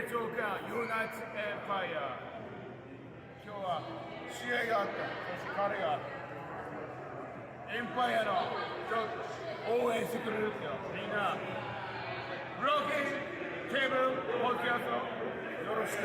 でしょうか、ユナイテッドエンパイア。今日は試合があった。そして彼がエンパイアの応援してくれるってよ。みんな、ブローキンテーブルポッドキャストよろしく。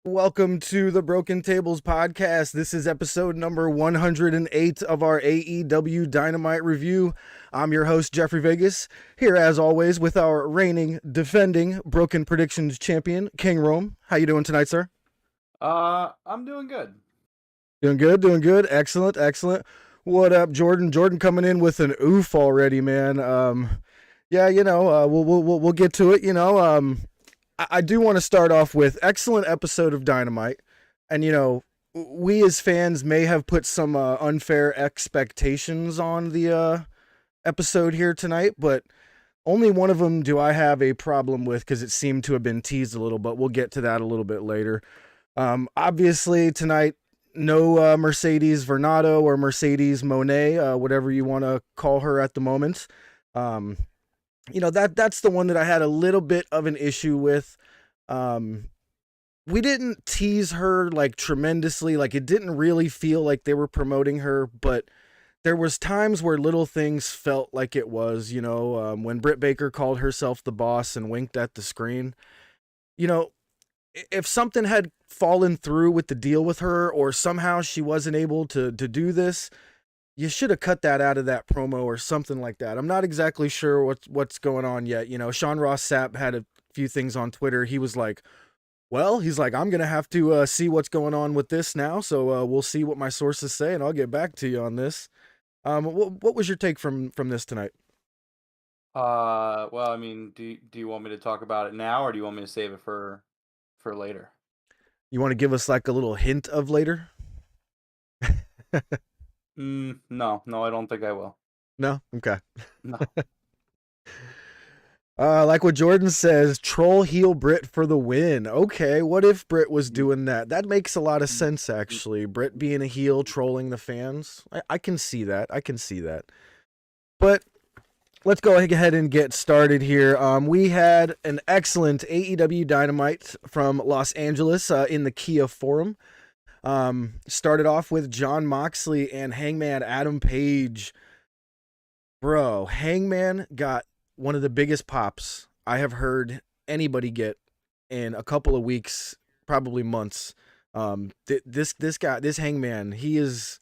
Welcome to the Broken Tables podcast. This is episode number 108 of our AEW Dynamite review. I'm your host, Jeffrey Vegas, here as always with our reigning, defending Broken Predictions champion, King Rome. How you doing tonight, sir? I'm doing good. Doing good. Excellent. What up, Jordan? Jordan coming in with an oof already, man. We'll get to it, I do want to start off with excellent episode of Dynamite. And, we as fans may have put some unfair expectations on the episode here tonight, but only one of them do I have a problem with because it seemed to have been teased a little, but we'll get to that a little bit later. Obviously, tonight, no Mercedes Vernado or Mercedes Monet, whatever you want to call her at the moment. That's the one that I had a little bit of an issue with. We didn't tease her like tremendously, like it didn't really feel like they were promoting her, but there was times where little things felt like it was, when Britt Baker called herself the boss and winked at the screen. If something had fallen through with the deal with her or somehow she wasn't able to do this, you should have cut that out of that promo or something like that. I'm not exactly sure what's going on yet. Sean Ross Sapp had a few things on Twitter. He was like, I'm going to have to see what's going on with this now. So we'll see what my sources say and I'll get back to you on this. What was your take from this tonight? Do you want me to talk about it now or do you want me to save it for later? You want to give us like a little hint of later? No, I don't think I will. No? Okay. No. Like what Jordan says, troll heel Britt for the win. Okay, what if Britt was doing that? That makes a lot of sense, actually. Britt being a heel, trolling the fans. I can see that. But let's go ahead and get started here. We had an excellent AEW Dynamite from Los Angeles in the Kia Forum. Started off with Jon Moxley and Hangman Adam Page. Bro, Hangman got one of the biggest pops I have heard anybody get in a couple of weeks, probably months. This Hangman, he is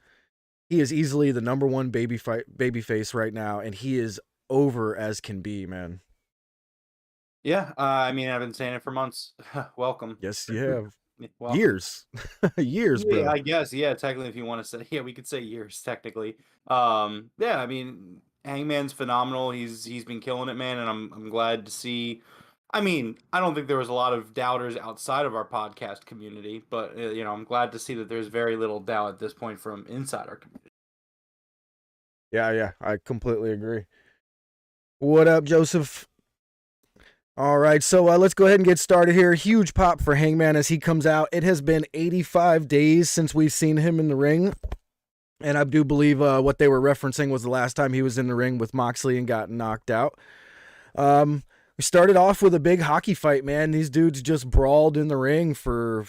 easily the number one babyface right now, and he is over as can be, man. Yeah, I've been saying it for months. Welcome. Yes, you have. Well, years, bro. Yeah, I guess. Yeah, technically, if you want to say, yeah, we could say years. Technically, Hangman's phenomenal. He's been killing it, man, and I'm glad to see. I don't think there was a lot of doubters outside of our podcast community, but I'm glad to see that there's very little doubt at this point from inside our community. Yeah, I completely agree. What up, Joseph? All right, so let's go ahead and get started here. Huge pop for Hangman as he comes out. It has been 85 days since we've seen him in the ring. And I do believe what they were referencing was the last time he was in the ring with Moxley and got knocked out. We started off with a big hockey fight, man. These dudes just brawled in the ring for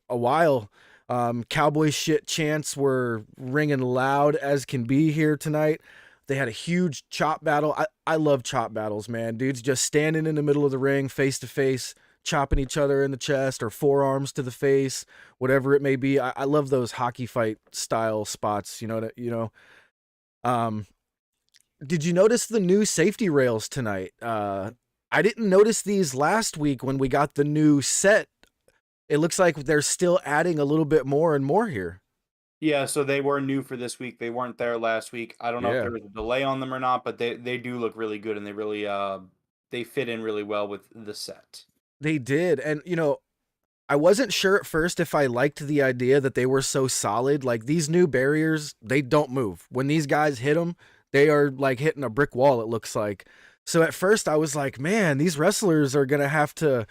a while. Cowboy shit chants were ringing loud as can be here tonight. They had a huge chop battle. I love chop battles, man. Dudes just standing in the middle of the ring, face to face, chopping each other in the chest or forearms to the face, whatever it may be. I love those hockey fight style spots. Um, did you notice the new safety rails tonight? I didn't notice these last week when we got the new set. It looks like they're still adding a little bit more and more here. Yeah, so they were new for this week. They weren't there last week. I don't know if Yeah, there was a delay on them or not, but they do look really good and they really they fit in really well with the set. they did. And, I wasn't sure at first if I liked the idea that they were so solid. Like these new barriers, they don't move. When these guys hit them, they are like hitting a brick wall, it looks like. So at first I was like, man, these wrestlers are going to have to,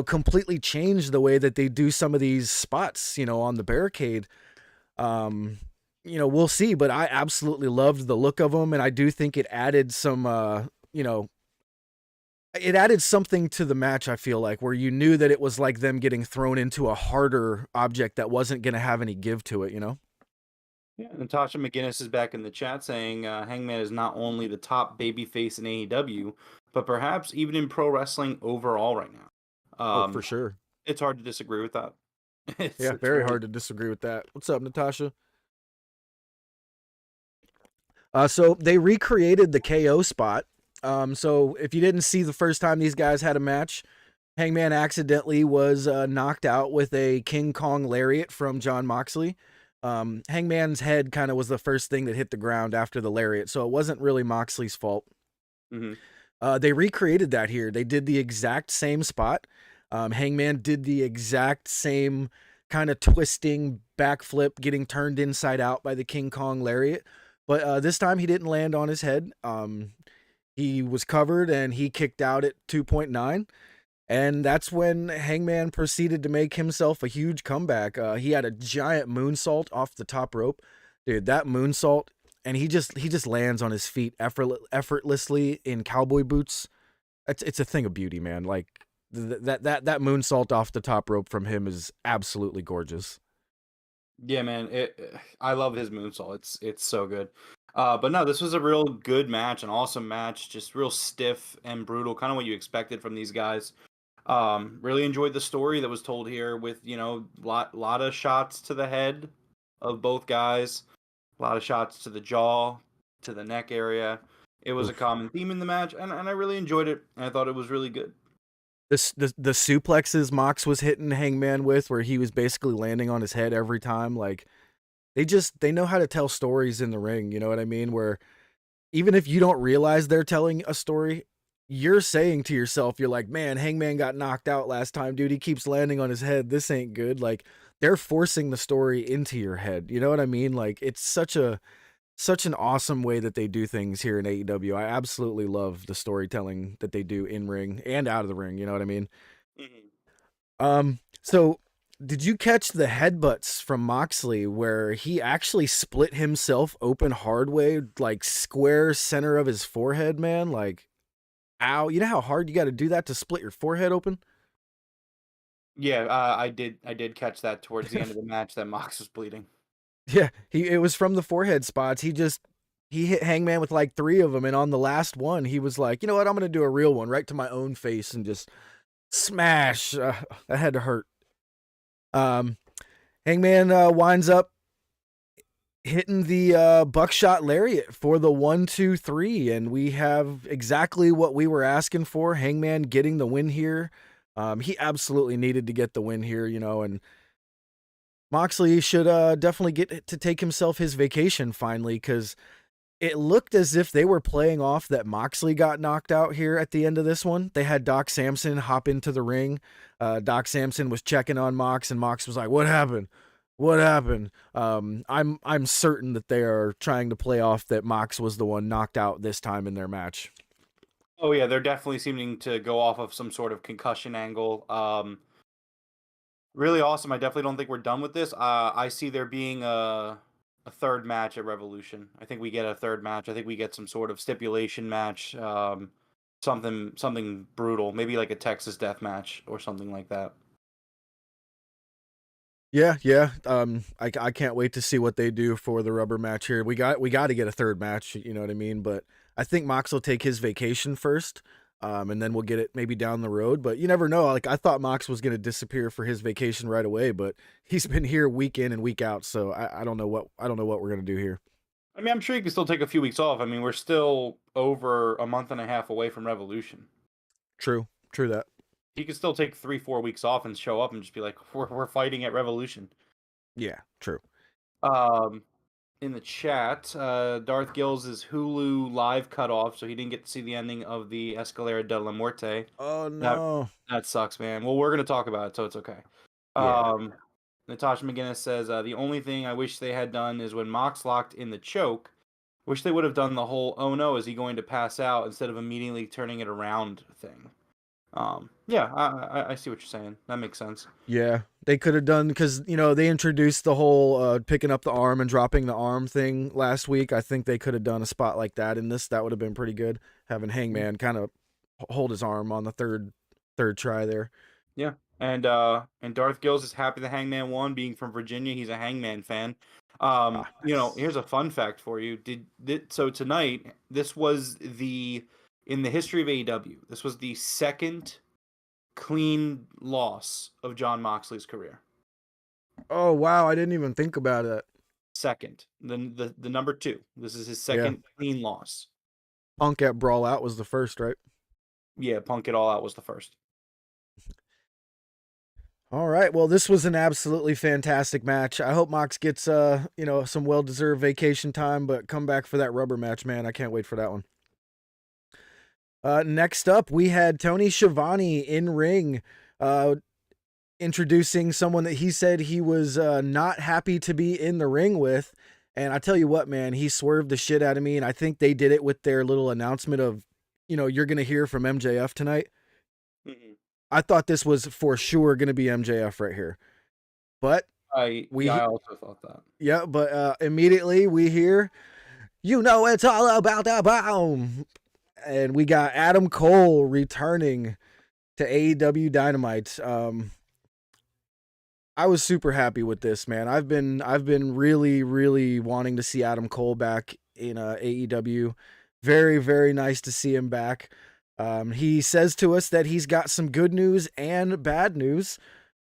completely change the way that they do some of these spots, on the barricade. Um, we'll see, but I absolutely loved the look of them. And I do think it added some, it added something to the match, I feel like, where you knew that it was like them getting thrown into a harder object that wasn't going to have any give to it, Yeah, Natasha McGuinness is back in the chat saying Hangman is not only the top babyface in AEW, but perhaps even in pro wrestling overall right now. Oh, for sure. It's hard to disagree with that. Yeah, It's very really hard to disagree with that. What's up, Natasha? So they recreated the KO spot. So if you didn't see the first time these guys had a match, Hangman accidentally was knocked out with a King Kong lariat from Jon Moxley. Hangman's head kind of was the first thing that hit the ground after the lariat, so it wasn't really Moxley's fault. Mhm. They recreated that here. They did the exact same spot. Hangman did the exact same kind of twisting backflip, getting turned inside out by the King Kong lariat. But this time he didn't land on his head. He was covered and he kicked out at 2.9. And that's when Hangman proceeded to make himself a huge comeback. He had a giant moonsault off the top rope. Dude, that moonsault, and he just lands on his feet effortlessly in cowboy boots. It's a thing of beauty, man. Like that moonsault off the top rope from him is absolutely gorgeous. Yeah, man. I love his moonsault. It's so good. But no, this was a real good match, an awesome match, just real stiff and brutal, kind of what you expected from these guys. Really enjoyed the story that was told here with, lot of shots to the head of both guys, a lot of shots to the jaw, to the neck area. It was a Oof. common theme in the match, and I really enjoyed it. And I thought it was really good. The suplexes Mox was hitting Hangman with, where he was basically landing on his head every time, like they know how to tell stories in the ring, you know what I mean? Where even if you don't realize they're telling a story, you're saying to yourself, you're like, man, Hangman got knocked out last time, dude. He keeps landing on his head. This ain't good. Like they're forcing the story into your head. You know what I mean? Like it's such an awesome way that they do things here in AEW. I absolutely love the storytelling that they do in ring and out of the ring. You know what I mean? So did you catch the headbutts from Moxley where he actually split himself open hard way, like square center of his forehead, man? Like, ow. You know how hard you got to do that to split your forehead open? Yeah, I did catch that towards the end of the match that Mox was bleeding. Yeah, it was from the forehead spots. He hit Hangman with like 3 of them, and on the last one, he was like, you know what, I'm gonna do a real one right to my own face and just smash. That had to hurt. Hangman winds up hitting the buckshot lariat for the 1-2-3, and we have exactly what we were asking for. Hangman getting the win here. He absolutely needed to get the win here, and Moxley should definitely get to take himself his vacation finally, because it looked as if they were playing off that Moxley got knocked out here at the end of this one. They had Doc Samson hop into the ring. Doc Samson was checking on Mox, and Mox was like, "What happened? What happened?" I'm certain that they are trying to play off that Mox was the one knocked out this time in their match. Oh yeah, they're definitely seeming to go off of some sort of concussion angle. Really awesome. I definitely don't think we're done with this. I see there being a third match at Revolution. I think we get a third match. I think we get some sort of stipulation match. something brutal, maybe like a Texas death match or something like that. Yeah, yeah. I can't wait to see what they do for the rubber match here. We got to get a third match. You know what I mean? But I think Mox will take his vacation first, and then we'll get it maybe down the road. But you never know. Like I thought Mox was gonna disappear for his vacation right away, but he's been here week in and week out. So I don't know what we're gonna do here. I mean, I'm sure you can still take a few weeks off. I mean, we're still over a month and a half away from Revolution. True that. He could still take 3-4 weeks off and show up and just be like, we're fighting at Revolution. Yeah, true. In the chat, Darth Gills' Hulu live cut off, so he didn't get to see the ending of the Escalera de la Muerte. Oh no. That sucks, man. Well, we're gonna talk about it, so it's okay. Yeah. Natasha McGinnis says the only thing I wish they had done is when Mox locked in the choke. Wish they would have done the whole "oh no, is he going to pass out" instead of immediately turning it around thing. Yeah, I see what you're saying. That makes sense. Yeah, they could have done because they introduced the whole picking up the arm and dropping the arm thing last week. I think they could have done a spot like that in this. That would have been pretty good. Having Hangman kind of hold his arm on the third try there. Yeah, and Darth Gills is happy the Hangman won. Being from Virginia, he's a Hangman fan. Nice. Here's a fun fact for you. So tonight, this was in the history of AEW, this was the second clean loss of Jon Moxley's career. Oh wow, I didn't even think about it. Second, the number 2. This is his second clean loss. Punk at Brawl Out was the first, right? Yeah, Punk It All Out was the first. All right. Well, this was an absolutely fantastic match. I hope Mox gets some well-deserved vacation time, but come back for that rubber match, man. I can't wait for that one. Next up, we had Tony Schiavone in ring, introducing someone that he said he was not happy to be in the ring with. And I tell you what, man, he swerved the shit out of me. And I think they did it with their little announcement of, you're going to hear from MJF tonight. Mm-hmm. I thought this was for sure going to be MJF right here. But I also thought that. Yeah, but immediately we hear, it's all about the bomb. And we got Adam Cole returning to AEW Dynamite. I was super happy with this, man. I've been really, really wanting to see Adam Cole back in AEW. Very, very nice to see him back. He says to us that he's got some good news and bad news.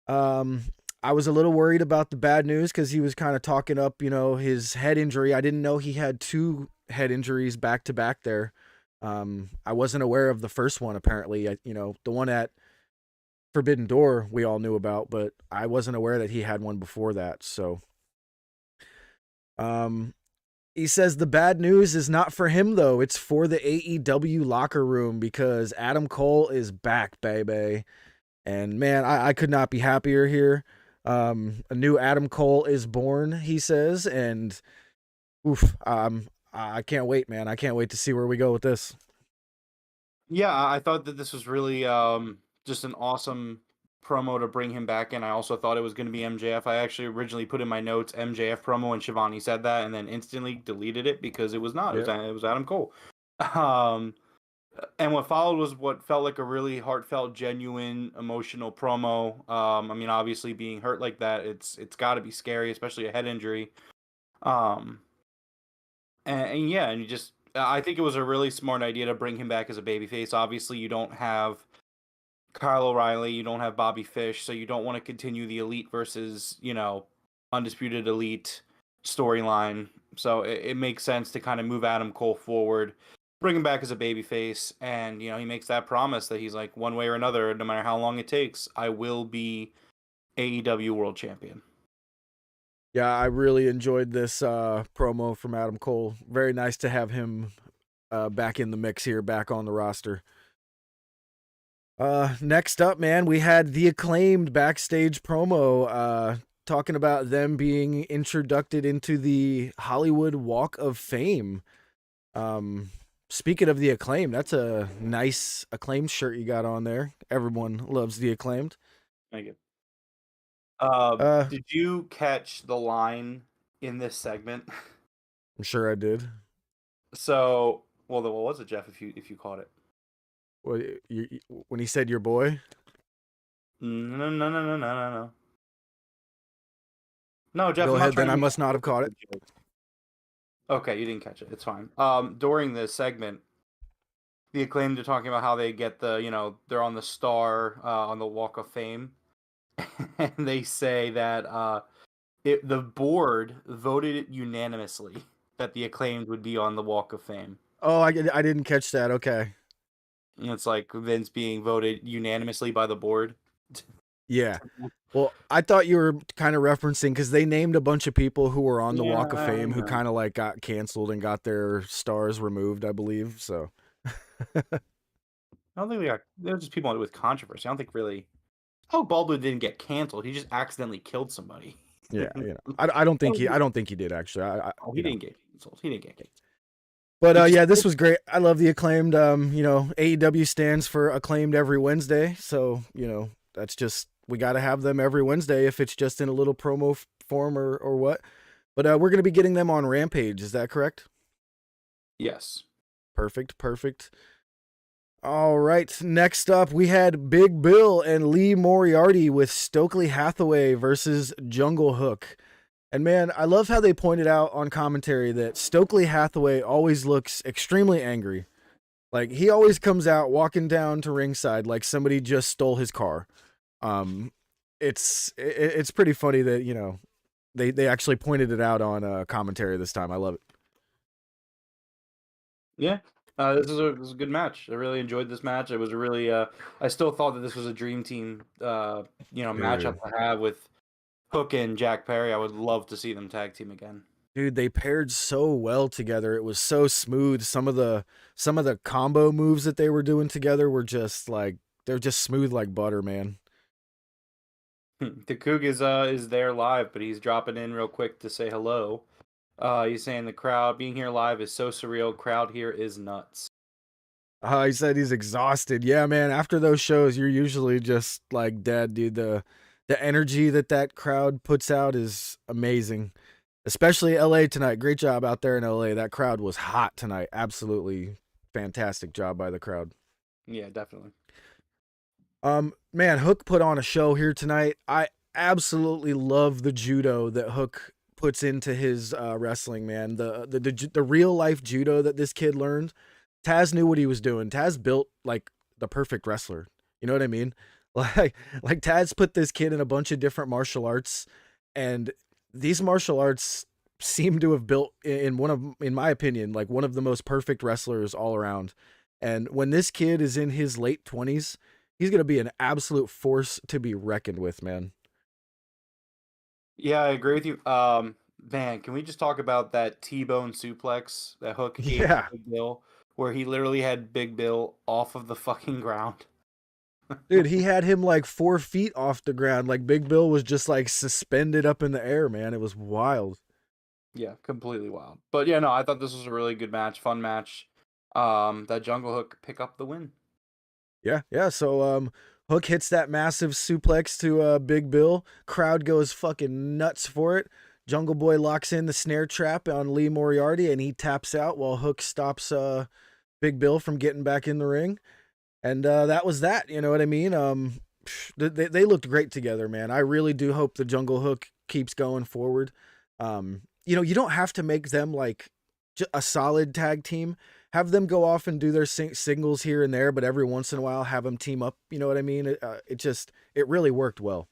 I was a little worried about the bad news because he was kind of talking up, his head injury. I didn't know he had 2 head injuries back to back there. I wasn't aware of the first one, apparently. The one at Forbidden Door we all knew about, but I wasn't aware that he had one before that. So, he says the bad news is not for him, though. It's for the AEW locker room because Adam Cole is back, baby. And man, I could not be happier here. A new Adam Cole is born, he says, and I can't wait, man. I can't wait to see where we go with this. Yeah, I thought that this was really just an awesome promo to bring him back in. I also thought it was going to be MJF. I actually originally put in my notes MJF promo and Schiavone said that and then instantly deleted it because it was not. Yep. It was Adam Cole. And what followed was what felt like a really heartfelt, genuine, emotional promo. I mean, obviously being hurt like that, it's got to be scary, especially a head injury. And you just, I think it was a really smart idea to bring him back as a babyface. Obviously, you don't have Kyle O'Reilly, you don't have Bobby Fish, so you don't want to continue the Elite versus, Undisputed Elite storyline. So it makes sense to kind of move Adam Cole forward, bring him back as a babyface, and, he makes that promise that he's like, one way or another, no matter how long it takes, I will be AEW World Champion. Yeah, I really enjoyed this promo from Adam Cole. Very nice to have him back in the mix here, back on the roster. Next up, man, we had the Acclaimed backstage promo talking about them being introduced into the Hollywood Walk of Fame. Speaking of the Acclaimed, that's a nice Acclaimed shirt you got on there. Everyone loves the Acclaimed. Thank you. Did you catch the line in this segment? I'm sure I did. So, what was it, Jeff? If you caught it, Well, when he said your boy. No, no, no, no, no, no, no. No, Jeff, Go I'm not ahead, trying then. to I make must not have caught it. a joke. Okay, you didn't catch it. It's fine. During this segment, the Acclaimed are talking about how they get they're on the star on the Walk of Fame, and they say that the board voted it unanimously that the Acclaimed would be on the Walk of Fame. Oh, I didn't catch that. Okay. And it's like Vince being voted unanimously by the board. Yeah. Well, I thought you were kind of referencing because they named a bunch of people who were on the Yeah, Walk of I Fame who know. kind of like got canceled and got their stars removed, I believe. So, I don't think there were just people with controversy. I don't think really. Oh, Baldwin didn't get canceled. He just accidentally killed somebody. yeah, I don't think he did actually. Oh, he didn't get canceled. He didn't get canceled. But yeah, this was great. I love the Acclaimed. AEW stands for Acclaimed every Wednesday, so that's just we got to have them every Wednesday if it's just in a little promo form or what. But we're gonna be getting them on Rampage. Is that correct? Yes. Perfect. All right. Next up, we had Big Bill and Lee Moriarty with Stokely Hathaway versus Jungle Hook. And man, I love how they pointed out on commentary that Stokely Hathaway always looks extremely angry. Like he always comes out walking down to ringside like somebody just stole his car. It's pretty funny that they actually pointed it out on commentary this time. I love it. Yeah. This is a good match. I really enjoyed this match. It was a really I still thought that this was a dream team matchup to have with Hook and Jack Perry. I would love to see them tag team again. Dude, they paired so well together. It was so smooth. Some of the combo moves that they were doing together were just like they're just smooth like butter, man. The Coug is there live, but he's dropping in real quick to say hello. He's saying the crowd being here live is so surreal. Crowd here is nuts. He said he's exhausted. Yeah, man. After those shows, you're usually just like dead, dude. The energy that crowd puts out is amazing. Especially LA tonight. Great job out there in LA. That crowd was hot tonight. Absolutely fantastic job by the crowd. Yeah, definitely. Man, Hook put on a show here tonight. I absolutely love the judo that Hook puts into his wrestling, man. The real life judo that this kid learned. Taz knew what he was doing. Taz built like the perfect wrestler. You know what I mean? Like Taz put this kid in a bunch of different martial arts, and these martial arts seem to have built in my opinion, like one of the most perfect wrestlers all around. And when this kid is in his late 20s, he's going to be an absolute force to be reckoned with, man. Yeah, I agree with you. Man, can we just talk about that T-bone suplex that Hook gave to Big Bill, where he literally had Big Bill off of the fucking ground? Dude, he had him like 4 feet off the ground. Like Big Bill was just like suspended up in the air, man. It was wild. Yeah, completely wild. But yeah, no, I thought this was a really good match, fun match. That Jungle Hook pick up the win. Yeah. So Hook hits that massive suplex to Big Bill. Crowd goes fucking nuts for it. Jungle Boy locks in the snare trap on Lee Moriarty, and he taps out while Hook stops Big Bill from getting back in the ring. And that was that. You know what I mean? They looked great together, man. I really do hope the Jungle Hook keeps going forward. You don't have to make them like a solid tag team. Have them go off and do their singles here and there, but every once in a while have them team up. You know what I mean? It really worked well.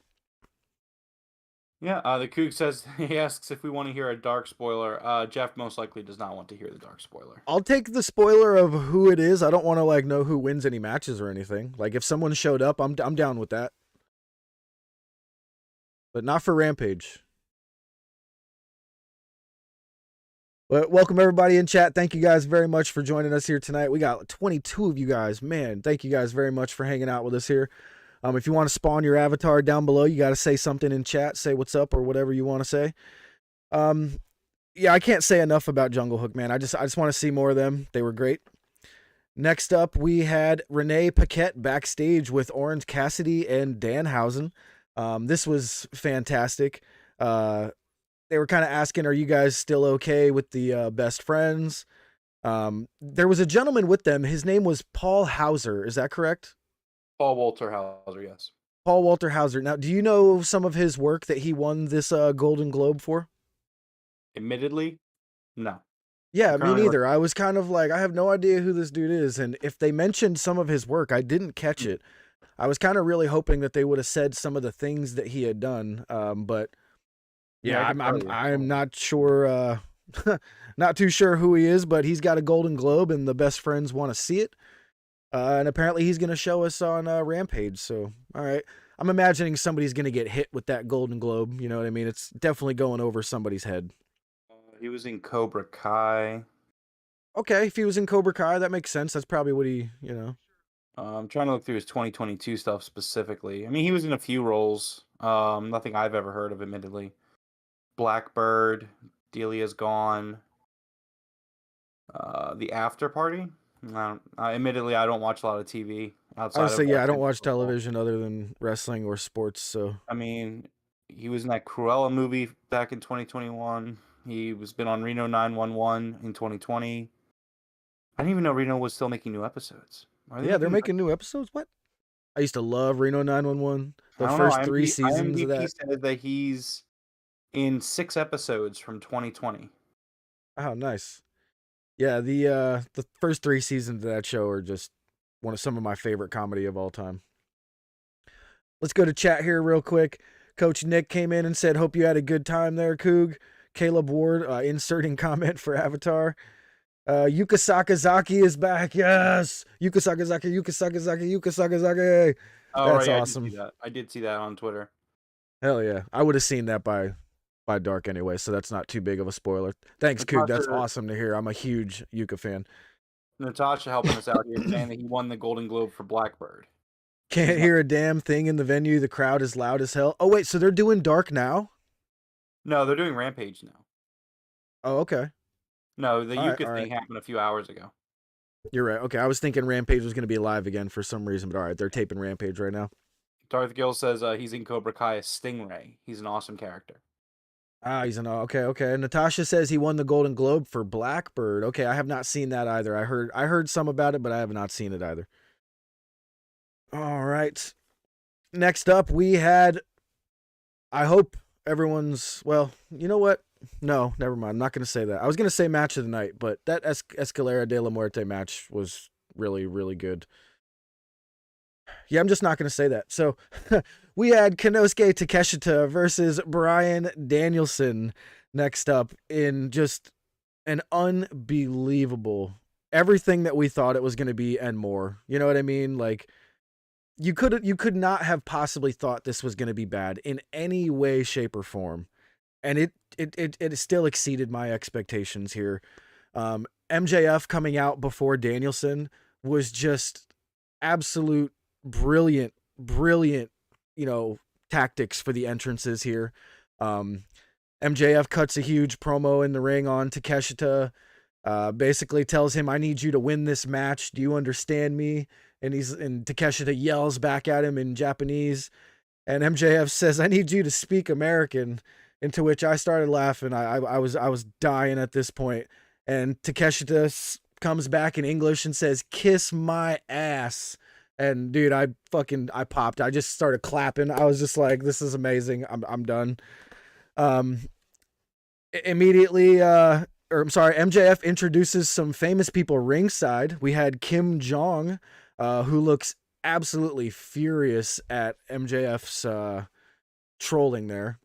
Yeah, the Coug says, he asks if we want to hear a dark spoiler. Jeff most likely does not want to hear the dark spoiler. I'll take the spoiler of who it is. I don't want to like know who wins any matches or anything. Like if someone showed up, I'm down with that. But not for Rampage. But welcome everybody in chat. Thank you guys very much for joining us here tonight. We got 22 of you guys. Man, thank you guys very much for hanging out with us here. If you want to spawn your avatar down below, you got to say something in chat, say what's up or whatever you want to say. Yeah, I can't say enough about Jungle Hook, man. I just want to see more of them. They were great. Next up, we had Renee Paquette backstage with Orange Cassidy and Danhausen. This was fantastic. They were kind of asking, are you guys still okay with the best friends? There was a gentleman with them. His name was Paul Hauser. Is that correct? Paul Walter Hauser, yes. Paul Walter Hauser. Now, do you know some of his work that he won this Golden Globe for? Admittedly, no. Yeah, I'm me currently neither. I was kind of like, I have no idea who this dude is. And if they mentioned some of his work, I didn't catch it. I was kind of really hoping that they would have said some of the things that he had done. But yeah, I can tell you. I'm not sure, not too sure who he is, but he's got a Golden Globe and the best friends want to see it. And apparently he's going to show us on Rampage. So, all right. I'm imagining somebody's going to get hit with that Golden Globe. You know what I mean? It's definitely going over somebody's head. He was in Cobra Kai. Okay, if he was in Cobra Kai, that makes sense. That's probably what he, I'm trying to look through his 2022 stuff specifically. I mean, he was in a few roles. Nothing I've ever heard of, admittedly. Blackbird, Delia's Gone, The After Party. Admittedly, I don't watch a lot of TV outside I would say, of. yeah, I don't watch television other than wrestling or sports. So, I mean, he was in that Cruella movie back in 2021. He was been on Reno 911 in 2020. I didn't even know Reno was still making new episodes. yeah, they're making new episodes. What? I used to love Reno 911. The I don't first know. 3 seasons of IMDb that. says that he's in 6 episodes from 2020. Oh, nice. Yeah, the first 3 seasons of that show are just some of my favorite comedy of all time. Let's go to chat here real quick. Coach Nick came in and said, "Hope you had a good time there, Coog." Caleb Ward inserting comment for Avatar. Yuka Sakazaki is back. Yes, Yuka Sakazaki. Oh, That's right, awesome. I did see that on Twitter. Hell yeah, I would have seen that by dark anyway, so that's not too big of a spoiler. Thanks, Coog. That's awesome to hear. I'm a huge Yuka fan. Natasha helping us out here, saying that he won the Golden Globe for Blackbird. Can't hear a damn thing in the venue. The crowd is loud as hell. Oh wait, so they're doing Dark now? No, they're doing Rampage now. Oh, okay. No, the Yuka thing happened a few hours ago. You're right. Okay, I was thinking Rampage was going to be live again for some reason, but all right, they're taping Rampage right now. Darth Gill says he's in Cobra Kai as Stingray. He's an awesome character. He's an okay. Natasha says he won the Golden Globe for Blackbird. Okay, I have not seen that either. I heard some about it, but I have not seen it either. All right. Next up, we had. I hope everyone's well. You know what? No, never mind. I'm not going to say that. I was going to say match of the night, but that Escalera de la Muerte match was really, really good. Yeah, I'm just not going to say that. So we had Konosuke Takeshita versus Bryan Danielson next up in just an unbelievable everything that we thought it was going to be and more. You know what I mean? Like you could not have possibly thought this was going to be bad in any way, shape, or form. And it still exceeded my expectations here. MJF coming out before Danielson was just absolute brilliant, tactics for the entrances here. MJF cuts a huge promo in the ring on Takeshita, basically tells him, "I need you to win this match. Do you understand me?" And Takeshita yells back at him in Japanese, and MJF says, "I need you to speak American." Into which I started laughing. I was dying at this point. And Takeshita comes back in English and says, "Kiss my ass." And dude, I popped. I just started clapping. I was just like, this is amazing. I'm done. Immediately, MJF introduces some famous people ringside. We had Kim Jong, who looks absolutely furious at MJF's trolling there.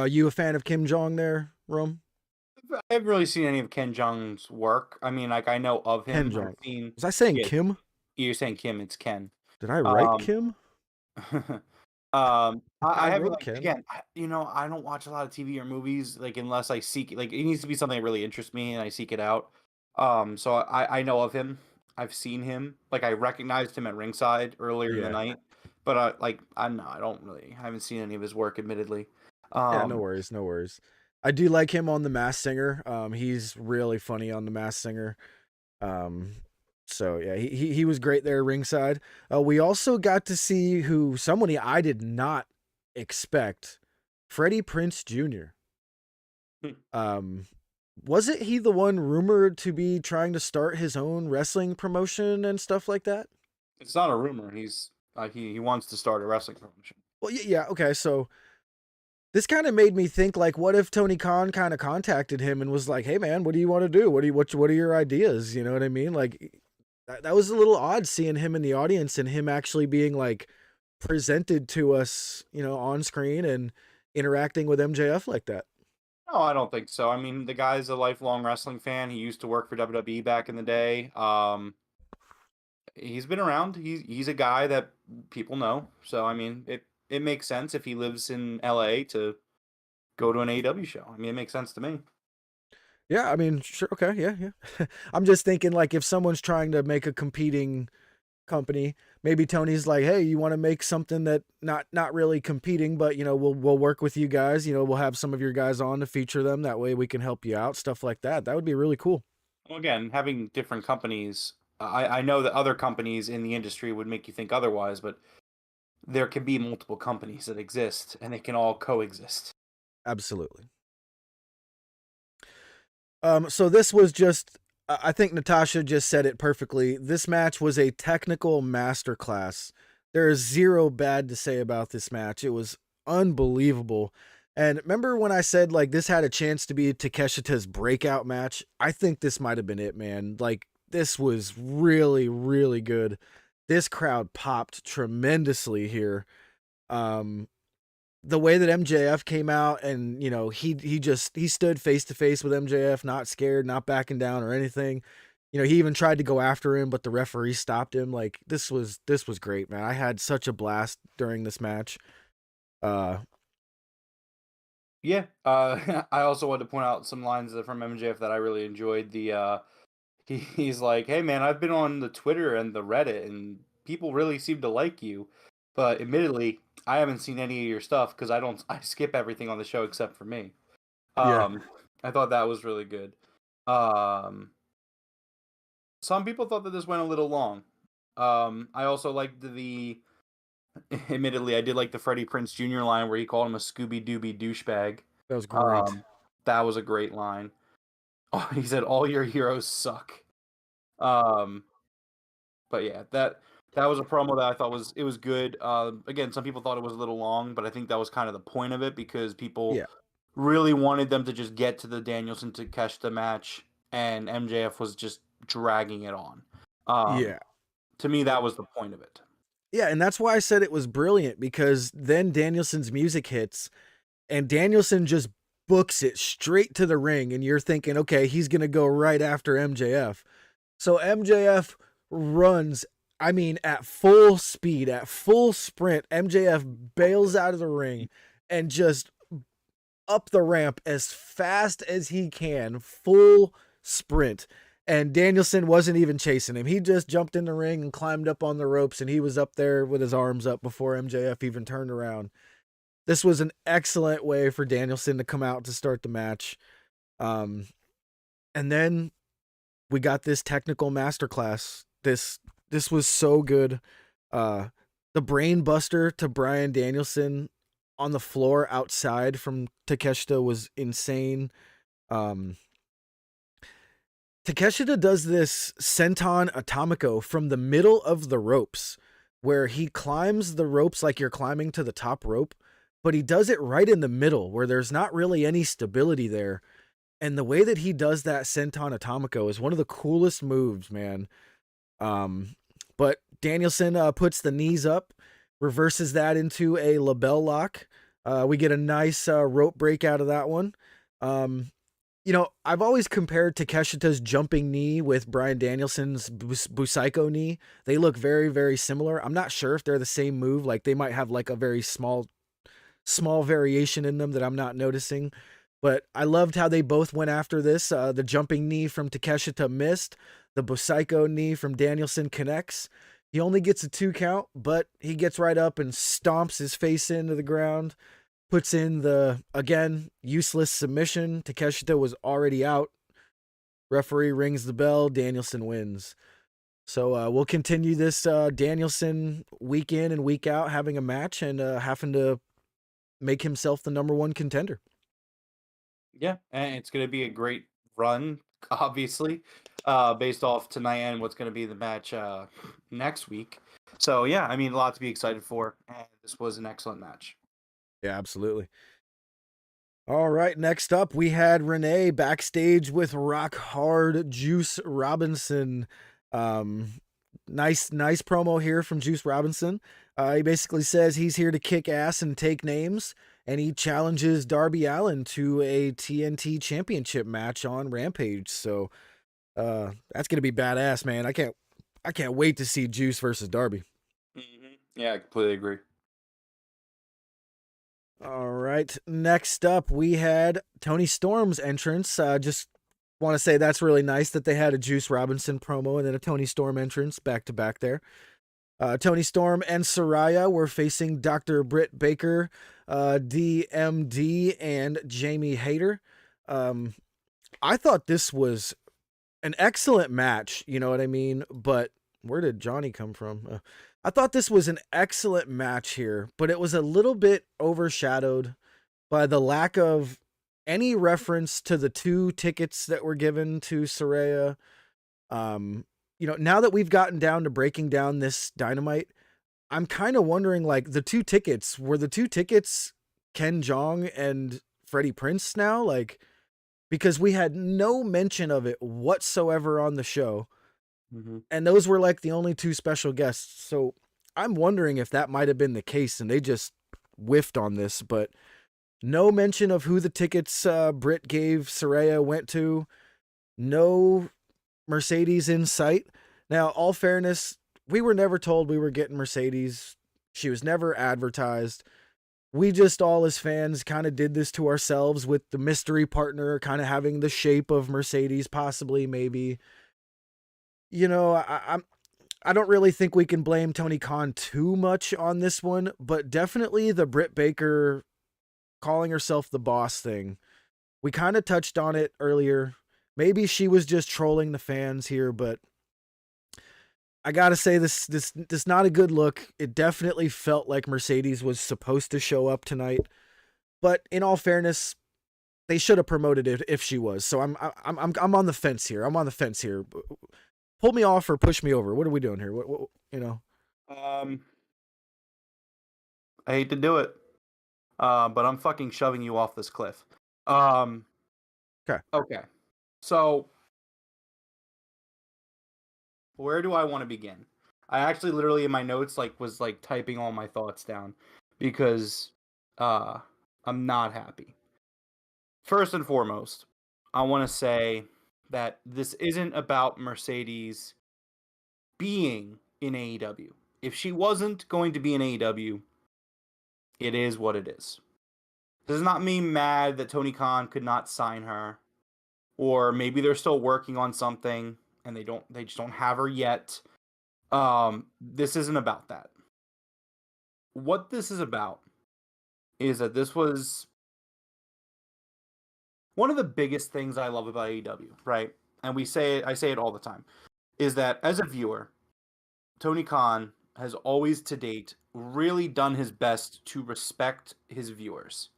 You a fan of Kim Jong there, Rome? I haven't really seen any of Ken Jeong's work. I mean, like I know of him. Ken Jeong. Was I saying Kim? You're saying Kim. It's Ken. Did I write Kim? I haven't Ken. Again. I don't watch a lot of TV or movies like unless I seek it. Like it needs to be something that really interests me and I seek it out. So I know of him. I've seen him. Like I recognized him at ringside earlier in the night. But I haven't seen any of his work, admittedly. Yeah, no worries. I do like him on The Masked Singer. He's really funny on The Masked Singer. So yeah, he was great there ringside. We also got to see someone I did not expect, Freddie Prinze Jr. wasn't he the one rumored to be trying to start his own wrestling promotion and stuff like that? It's not a rumor. He wants to start a wrestling promotion. Well, yeah, okay, so this kind of made me think, like, what if Tony Khan kind of contacted him and was like, "Hey, man, what do you want to do? What are your ideas?" You know what I mean? Like, that was a little odd seeing him in the audience and him actually being like presented to us, on screen and interacting with MJF like that. No, I don't think so. I mean, the guy's a lifelong wrestling fan. He used to work for WWE back in the day. He's been around. He's a guy that people know. So I mean, it makes sense if he lives in LA to go to an AEW show. I mean, it makes sense to me. Yeah, I mean, sure, okay, yeah. I'm just thinking, like, if someone's trying to make a competing company, maybe Tony's like, "Hey, you want to make something that not really competing, but we'll work with you guys. We'll have some of your guys on to feature them. That way we can help you out, stuff like that. That would be really cool." Well, again, having different companies, I know that other companies in the industry would make you think otherwise, but there can be multiple companies that exist and they can all coexist. Absolutely. So this was just, I think Natasha just said it perfectly. This match was a technical masterclass. There is zero bad to say about this match. It was unbelievable. And remember when I said, like, this had a chance to be Takeshita's breakout match? I think this might have been it, man. Like, this was really, really good. This crowd popped tremendously here. The way that MJF came out and, he stood face to face with MJF, not scared, not backing down or anything. He even tried to go after him, but the referee stopped him. Like, this was great, man. I had such a blast during this match. Yeah. I also wanted to point out some lines from MJF that I really enjoyed. He's like, "Hey man, I've been on the Twitter and the Reddit and people really seem to like you. But admittedly, I haven't seen any of your stuff because I skip everything on the show except for me." Yeah. I thought that was really good. Um some people thought that this went a little long. I also liked admittedly I did like the Freddie Prinze Jr. line where he called him a Scooby Dooby douchebag. That was great. That was a great line. Oh, he said all your heroes suck. Um But yeah, that was a promo that I thought was good. Again, some people thought it was a little long, but I think that was kind of the point of it because people Yeah. really wanted them to just get to the Danielson to Takeshita match, and MJF was just dragging it on. Yeah. To me, that was the point of it. Yeah, and that's why I said it was brilliant, because then Danielson's music hits and Danielson just books it straight to the ring, and you're thinking, okay, he's going to go right after MJF. So MJF runs, I mean, at full speed, at full sprint. MJF bails out of the ring and just up the ramp as fast as he can, full sprint. And Danielson wasn't even chasing him. He just jumped in the ring and climbed up on the ropes, and he was up there with his arms up before MJF even turned around. This was an excellent way for Danielson to come out to start the match. And then we got this technical masterclass. This was so good. The brain buster to Bryan Danielson on the floor outside from Takeshita was insane. Takeshita does this senton atomico from the middle of the ropes, where he climbs the ropes like you're climbing to the top rope, but he does it right in the middle where there's not really any stability there. And the way that he does that senton atomico is one of the coolest moves, man. But Danielson puts the knees up, reverses that into a label lock. We get a nice rope break out of that one. I've always compared Takeshita's jumping knee with Bryan Danielson's Busaiko knee. They look very, very similar. I'm not sure if they're the same move. Like, they might have like a very small variation in them that I'm not noticing. But I loved how they both went after this. The jumping knee from Takeshita missed. The Busaiko knee from Danielson connects. He only gets a 2 count, but he gets right up and stomps his face into the ground. Puts in the, again, useless submission. Takeshita was already out. Referee rings the bell. Danielson wins. So we'll continue this Danielson week in and week out having a match and having to make himself the #1 contender. Yeah, and it's going to be a great run, obviously, based off tonight and what's going to be the match next week. So yeah, I mean, a lot to be excited for, and this was an excellent match. Yeah, absolutely. All right, next up we had Renee backstage with Rock Hard Juice Robinson. Nice promo here from Juice Robinson. He basically says he's here to kick ass and take names, and he challenges Darby Allin to a TNT Championship match on Rampage. So that's gonna be badass, man. I can't wait to see Juice versus Darby. Mm-hmm. Yeah, I completely agree. All right. Next up, we had Tony Storm's entrance. Just want to say that's really nice that they had a Juice Robinson promo and then a Tony Storm entrance back to back there. Tony Storm and Saraya were facing Dr. Britt Baker, DMD, and Jamie Hayter. I thought this was an excellent match, you know what I mean? But where did Johnny come from? I thought this was an excellent match here, but it was a little bit overshadowed by the lack of any reference to the 2 tickets that were given to Saraya. Now that we've gotten down to breaking down this Dynamite, I'm kind of wondering, like, the 2 tickets, were the 2 tickets Ken Jeong and Freddie Prinze now? Like, because we had no mention of it whatsoever on the show. Mm-hmm. And those were like the only 2 special guests. So I'm wondering if that might have been the case and they just whiffed on this, but no mention of who the tickets Britt gave Saraya went to. No Mercedes in sight. Now, all fairness, we were never told we were getting Mercedes. She was never advertised. We just all as fans kind of did this to ourselves with the mystery partner kind of having the shape of Mercedes, possibly, maybe. You know, I don't really think we can blame Tony Khan too much on this one, but definitely the Britt Baker calling herself the boss thing. We kind of touched on it earlier. Maybe she was just trolling the fans here, but I gotta say this not a good look. It definitely felt like Mercedes was supposed to show up tonight, but in all fairness, they should have promoted it if she was. So I'm on the fence here. I'm on the fence here. Pull me off or push me over. What are we doing here? What you know? I hate to do it, but I'm fucking shoving you off this cliff. Okay. So, where do I want to begin? I actually literally in my notes was typing all my thoughts down because I'm not happy. First and foremost, I want to say that this isn't about Mercedes being in AEW. If she wasn't going to be in AEW, it is what it is. Does not mean mad that Tony Khan could not sign her, or maybe they're still working on something and they just don't have her yet. This isn't about that. What this is about is that this was one of the biggest things I love about AEW, right? And I say it all the time, is that as a viewer, Tony Khan has always to date really done his best to respect his viewers.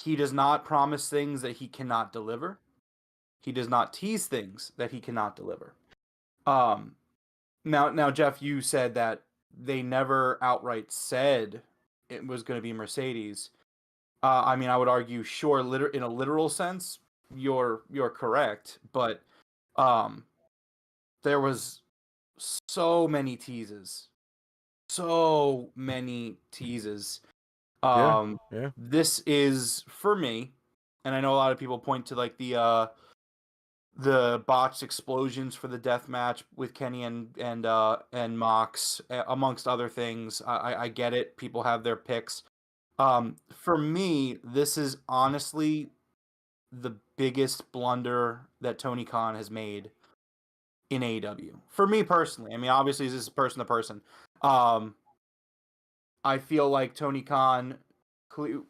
He does not promise things that he cannot deliver. He does not tease things that he cannot deliver. Now, Jeff, you said that they never outright said it was going to be Mercedes. I mean, I would argue, sure, in a literal sense, you're correct, but there was so many teases. Yeah. This is, for me, and I know a lot of people point to the botched explosions for the death match with Kenny and Mox, amongst other things. I get it. People have their picks. For me, this is honestly the biggest blunder that Tony Khan has made in AEW. For me personally, I mean, obviously this is person to person. I feel like Tony Khan,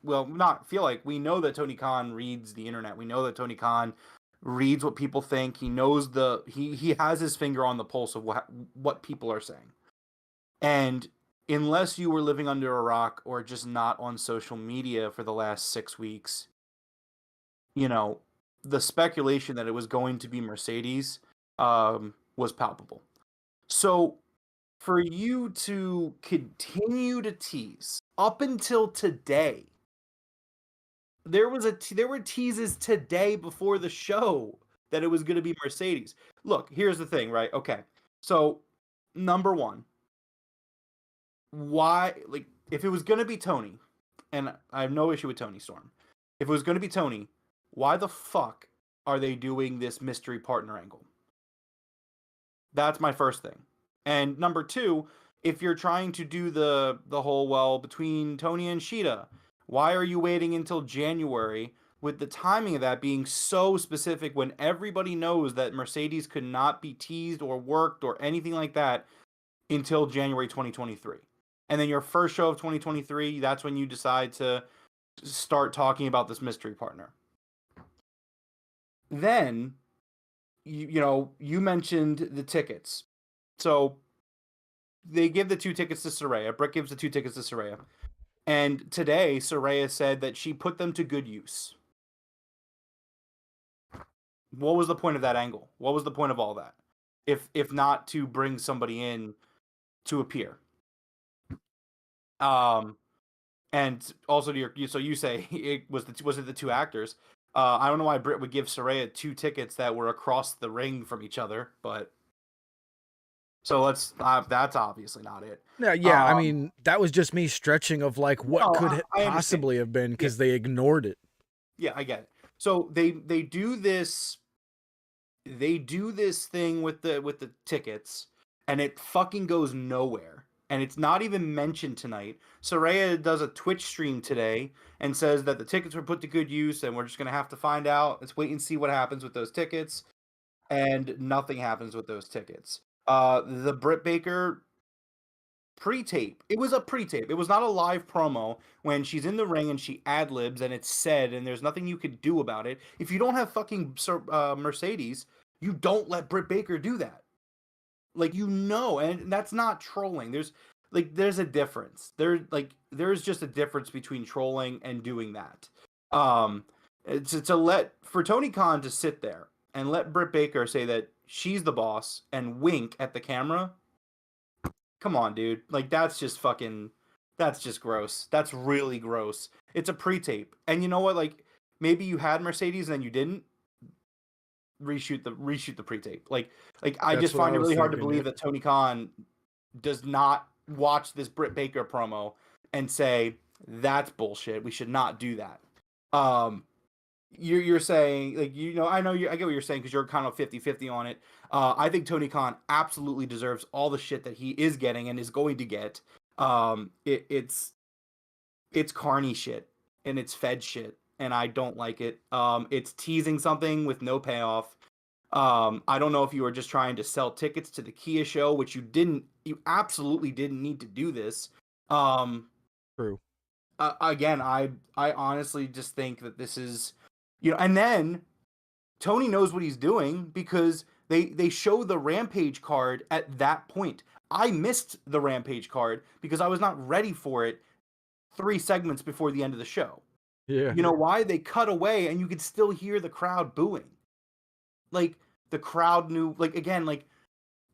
not feel like, we know that Tony Khan reads the internet. We know that Tony Khan reads what people think. He knows he has his finger on the pulse of what people are saying. And unless you were living under a rock or just not on social media for the last 6 weeks, the speculation that it was going to be Mercedes was palpable. So for you to continue to tease up until today, there were teases today before the show that it was going to be Mercedes. Look, here's the thing, right? Okay. So, number one, why, like, if it was going to be Tony, and I have no issue with Tony Storm, if it was going to be Tony, why the fuck are they doing this mystery partner angle? That's my first thing. And number two, if you're trying to do the whole, well, between Tony and Sheeta, why are you waiting until January with the timing of that being so specific when everybody knows that Mercedes could not be teased or worked or anything like that until January 2023? And then your first show of 2023, that's when you decide to start talking about this mystery partner. Then, you mentioned the tickets. So they give the 2 tickets to Saraya. Britt gives the 2 tickets to Saraya. And today, Saraya said that she put them to good use. What was the point of that angle? What was the point of all that? If not to bring somebody in to appear. And also so you say it was it the 2 actors? I don't know why Britt would give Saraya 2 tickets that were across the ring from each other, but so that's obviously not it. Yeah. I mean, that was just me stretching of like what could it possibly have been because they ignored it. Yeah, I get it. So they do this. They do this thing with the tickets, and it fucking goes nowhere. And it's not even mentioned tonight. Saraya does a Twitch stream today and says that the tickets were put to good use, and we're just gonna have to find out. Let's wait and see what happens with those tickets. And nothing happens with those tickets. The Britt Baker pre-tape. It was a pre-tape. It was not a live promo when she's in the ring and she ad-libs and it's said and there's nothing you could do about it. If you don't have fucking Mercedes, you don't let Britt Baker do that. Like, and that's not trolling. There's a difference. There's just a difference between trolling and doing that. For Tony Khan to sit there and let Britt Baker say that she's the boss and wink at the camera. Come on, dude. Like, that's just gross. That's really gross. It's a pre-tape. And you know what? Like, maybe you had Mercedes and then you didn't reshoot the pre-tape. Like I just find it really hard to believe that Tony Khan does not watch this Britt Baker promo and say, that's bullshit. We should not do that. You're saying, like, I get what you're saying because you're kind of 50-50 on it. I think Tony Khan absolutely deserves all the shit that he is getting and is going to get. It's carny shit and it's Fed shit, and I don't like it. It's teasing something with no payoff. I don't know if you were just trying to sell tickets to the Kia show, which you absolutely didn't need to do this. True. Again, I honestly just think that this is, and then Tony knows what he's doing because they show the Rampage card at that point. I missed the Rampage card because I was not ready for it 3 segments before the end of the show. Yeah. You know why? They cut away and you could still hear the crowd booing. Like, the crowd knew, like, again, like,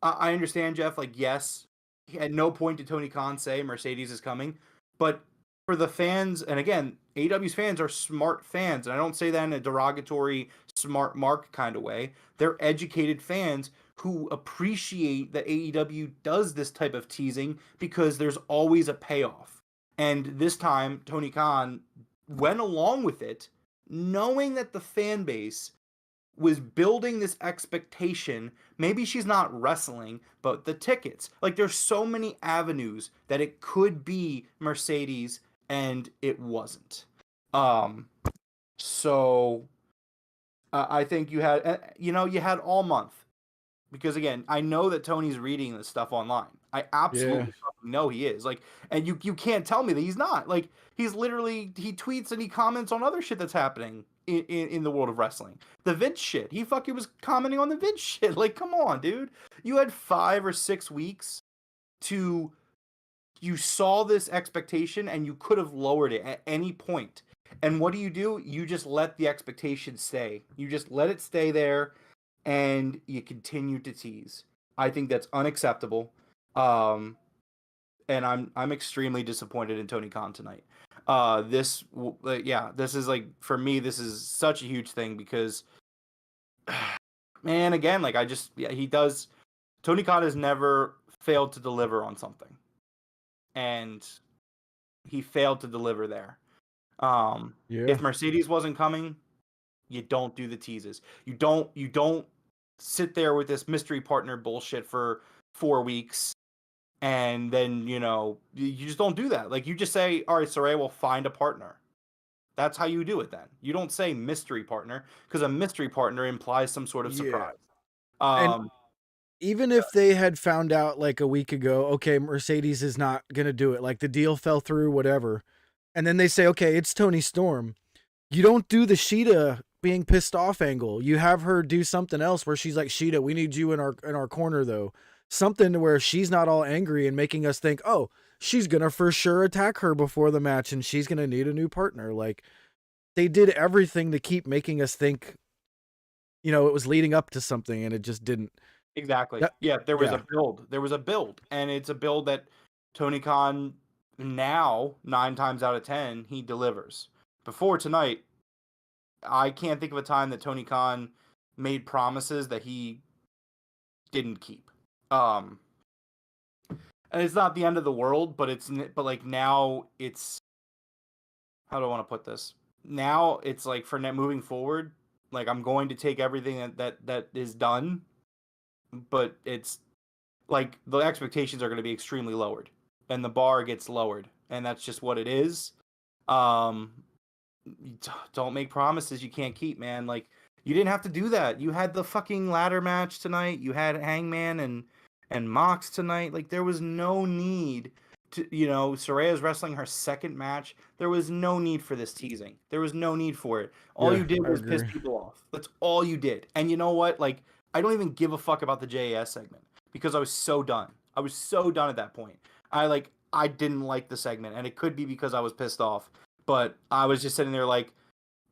I understand, Jeff, like, yes, at no point did Tony Khan say Mercedes is coming, but for the fans, and again, AEW's fans are smart fans, and I don't say that in a derogatory, smart mark kind of way. They're educated fans who appreciate that AEW does this type of teasing because there's always a payoff. And this time, Tony Khan went along with it, knowing that the fan base was building this expectation. Maybe she's not wrestling, but the tickets. Like, there's so many avenues that it could be Mercedes, and it wasn't. So I think you had all month. Because again, I know that Tony's reading this stuff online. I absolutely know he is. Like, and you can't tell me that he's not. Like, he tweets and he comments on other shit that's happening in the world of wrestling. The Vince shit. He fucking was commenting on the Vince shit. Like, come on, dude. You had 5 or 6 weeks you saw this expectation and you could have lowered it at any point. And what do? You just let the expectation stay. You just let it stay there, and you continue to tease. I think that's unacceptable. Um, and I'm extremely disappointed in Tony Khan tonight. This is like, for me, this is such a huge thing because, man, again, like he does. Tony Khan has never failed to deliver on something, and he failed to deliver there. Yeah. If Mercedes wasn't coming, you don't do the teases. You don't sit there with this mystery partner bullshit for 4 weeks, and then you just don't do that. Like, you just say, all right, Saraya will find a partner. That's how you do it. Then you don't say mystery partner, because a mystery partner implies some sort of Yeah. surprise. And even if they had found out like a week ago, okay, Mercedes is not going to do it, like the deal fell through, whatever, and then they say, okay, it's Tony Storm, you don't do the Sheeta being pissed off angle. You have her do something else where she's like, Sheeta, we need you in our corner, though. Something to where she's not all angry and making us think, oh, she's going to for sure attack her before the match and she's going to need a new partner. Like, they did everything to keep making us think, it was leading up to something, and it just didn't. Exactly. Yeah, there was a build. There was a build, and it's a build that Tony Khan, now 9 times out of 10, he delivers. Before tonight, I can't think of a time that Tony Khan made promises that he didn't keep. And it's not the end of the world, but like, now it's, how do I want to put this? Now it's like, for moving forward, like, I'm going to take everything that is done, but it's like the expectations are going to be extremely lowered, and the bar gets lowered, and that's just what it is. Don't make promises you can't keep, man. Like, you didn't have to do that. You had the fucking ladder match tonight. You had Hangman and Mox tonight. Like, there was no need to, Soraya's wrestling her second match. There was no need for this teasing. There was no need for it. All you did was piss people off. That's all you did. And you know what? Like, I don't even give a fuck about the JAS segment, because I was so done. I was so done at that point. I didn't like the segment, and it could be because I was pissed off, but I was just sitting there like,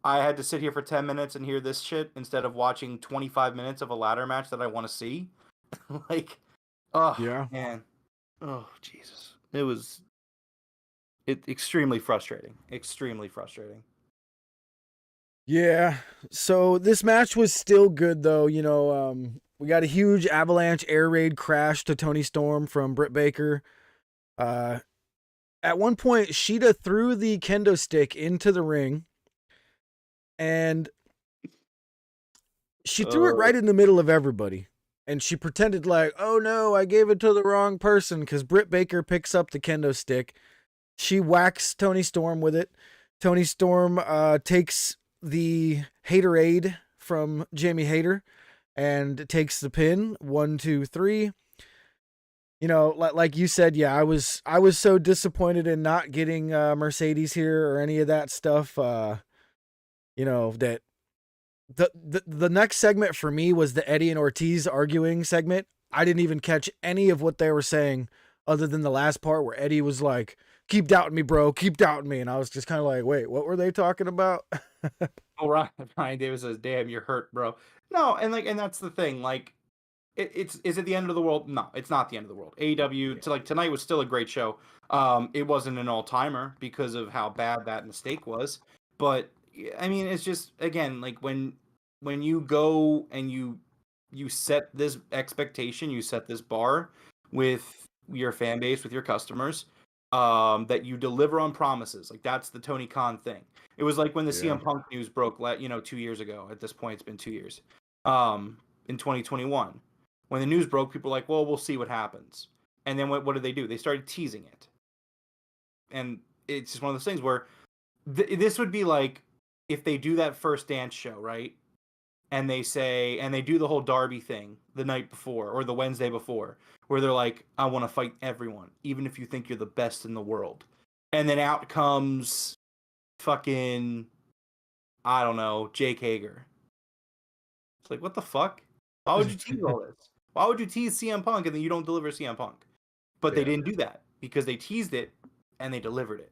I had to sit here for 10 minutes and hear this shit instead of watching 25 minutes of a ladder match that I want to see. Like, oh, Yeah. man. Oh, Jesus. It was extremely frustrating. Extremely frustrating. Yeah. So this match was still good, though. We got a huge avalanche air raid crash to Tony Storm from Britt Baker. At one point, Sheeta threw the kendo stick into the ring, and she threw it right in the middle of everybody. And she pretended like, oh no, I gave it to the wrong person, because Britt Baker picks up the kendo stick. She whacks Tony Storm with it. Tony Storm takes the Haterade from Jamie Hayter and takes the pin. 1, 2, 3. Like you said, yeah, I was so disappointed in not getting Mercedes here or any of that stuff. That the next segment for me was the Eddie and Ortiz arguing segment. I didn't even catch any of what they were saying other than the last part where Eddie was like, keep doubting me, bro, keep doubting me. And I was just kind of like, wait, what were they talking about? Oh, Ryan Davis says, damn, you're hurt, bro. No, and that's the thing. Like, is it the end of the world? No, it's not the end of the world. AEW, tonight was still a great show. It wasn't an all-timer because of how bad that mistake was. But, I mean, it's just, again, like, when you go and you set this expectation, you set this bar with your fan base, with your customers, that you deliver on promises. Like, that's the Tony Khan thing. It was like when the CM Punk news broke, 2 years ago. At this point, it's been 2 years. In 2021. When the news broke, people were like, well, we'll see what happens. And then what did they do? They started teasing it. And it's just one of those things where this would be like if they do that first dance show, right? And they do the whole Derby thing the night before or the Wednesday before, where they're like, I want to fight everyone, even if you think you're the best in the world. And then out comes fucking, I don't know, Jake Hager. It's like, what the fuck? Why would you tease all this? Why would you tease CM Punk and then you don't deliver CM Punk? But they didn't do that because they teased it and they delivered it.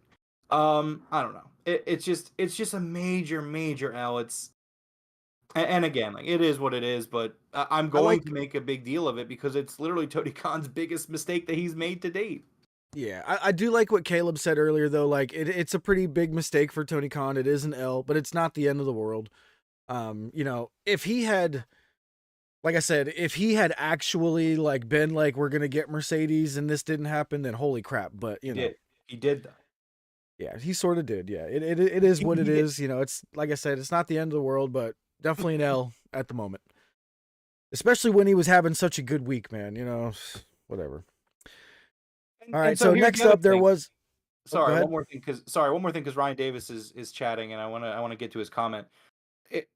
I don't know. It's just a major L. And again, like it is what it is, but I'm I going like to make a big deal of it because it's literally Tony Khan's biggest mistake that he's made to date. Yeah, I do like what Caleb said earlier, though. Like, it's a pretty big mistake for Tony Khan. It is an L, but it's not the end of the world. If he had, like I said, if he had actually like been like, we're gonna get Mercedes and this didn't happen, then holy crap. But He did though. yeah, he sort of did. Yeah, it is what it He did. is. It's like I said, it's not the end of the world, but definitely an L at the moment. Especially when he was having such a good week, man. Whatever. All right, And so so here's next the other up there thing. was. Oh, go Sorry, ahead. one more thing because Ryan Davis is chatting, and I want to get to his comment.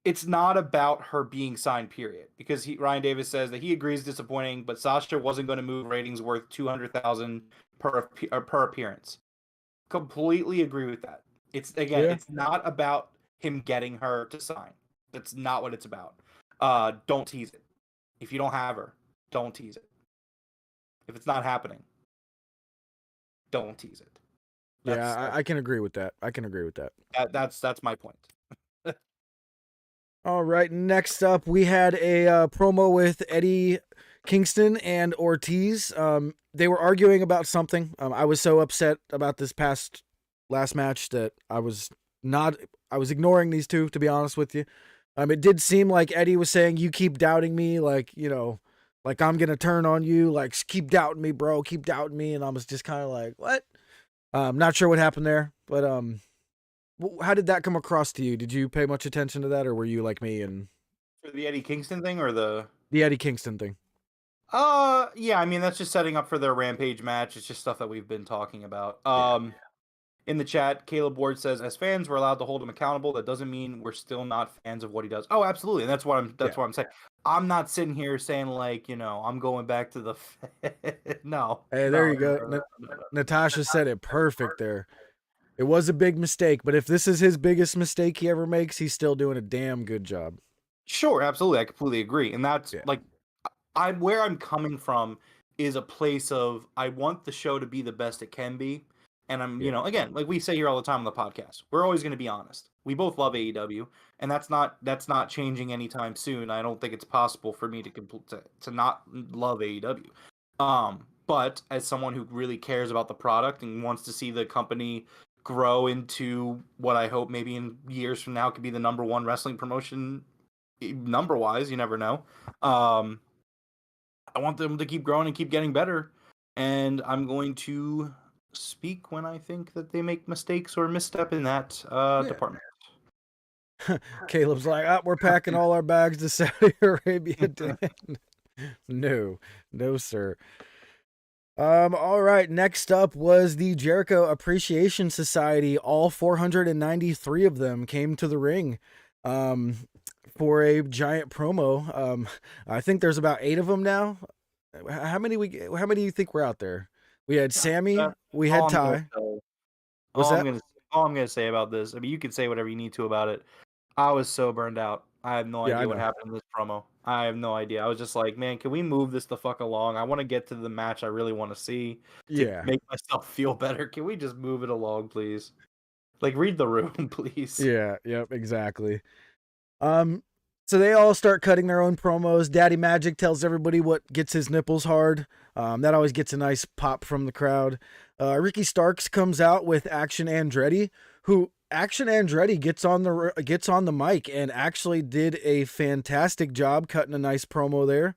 It's not about her being signed, period. Because Ryan Davis says that he agrees disappointing, but Sasha wasn't going to move ratings worth 200,000 per appearance. Completely agree with that. Yeah. It's not about him getting her to sign. That's not what it's about. Don't tease it. If you don't have her, don't tease it. If it's not happening, don't tease it. Yeah, That's I can agree with that. I can agree with that. that's my point. All right, next up we had a promo with Eddie Kingston and Ortiz. They were arguing about something. I was so upset about this last match that I was ignoring these two, to be honest with you. It did seem like Eddie was saying, "You keep doubting me, like like I'm gonna turn on you. Like keep doubting me, bro. Keep doubting me." And I was just kind of like, "What?" Not sure what happened there, but how did that come across to you? Did you pay much attention to that, or were you like me and For the Eddie Kingston thing or the the Eddie Kingston thing? yeah, I mean that's just setting up for their Rampage match. It's just stuff that we've been talking about. Yeah, In the chat, Caleb Ward says, "As fans, we're allowed to hold him accountable. That doesn't mean we're still not fans of what he does." Oh, absolutely, and yeah. that's what I'm saying. I'm not sitting here saying like I'm going back to the no, Hey, there no, you no, go. no, no, no, no. Natasha said it perfect there. It was a big mistake, but if this is his biggest mistake he ever makes, he's still doing a damn good job. Sure, absolutely, I completely agree, and that's Yeah, like I'm where I'm coming from is a place of I want the show to be the best it can be. And I'm, yeah, again, like we say here all the time on the podcast, we're always going to be honest. We both love AEW, and that's not changing anytime soon. I don't think it's possible for me to not love AEW. But as someone who really cares about the product and wants to see the company grow into what I hope maybe in years from now could be the number one wrestling promotion number wise, you never know. I want them to keep growing and keep getting better. And I'm going to speak when I think that they make mistakes or misstep in that yeah. department. Caleb's like, we're packing all our bags to Saudi Arabia. Dan. No, sir. All right. Next up was the Jericho Appreciation Society. All 493 of them came to the ring, for a giant promo. I think there's about 8 of them now. How many do you think were out there? We had Sammy. We had All I'm gonna Ty. say, What's that? all I'm gonna say about this. I mean, you can say whatever you need to about it. I was so burned out. I have no Yeah, I idea what know. happened in this promo. I have no idea. I was just like, man, can we move this the fuck along? I want to get to the match I really want to see to Yeah. make myself feel better. Can we just move it along, please? Like, read the room, please. Yeah. Yep. Exactly. Um, so they all start cutting their own promos. Daddy Magic tells everybody what gets his nipples hard. That always gets a nice pop from the crowd. Ricky Starks comes out with Action Andretti, who Action Andretti gets on the mic and actually did a fantastic job cutting a nice promo there.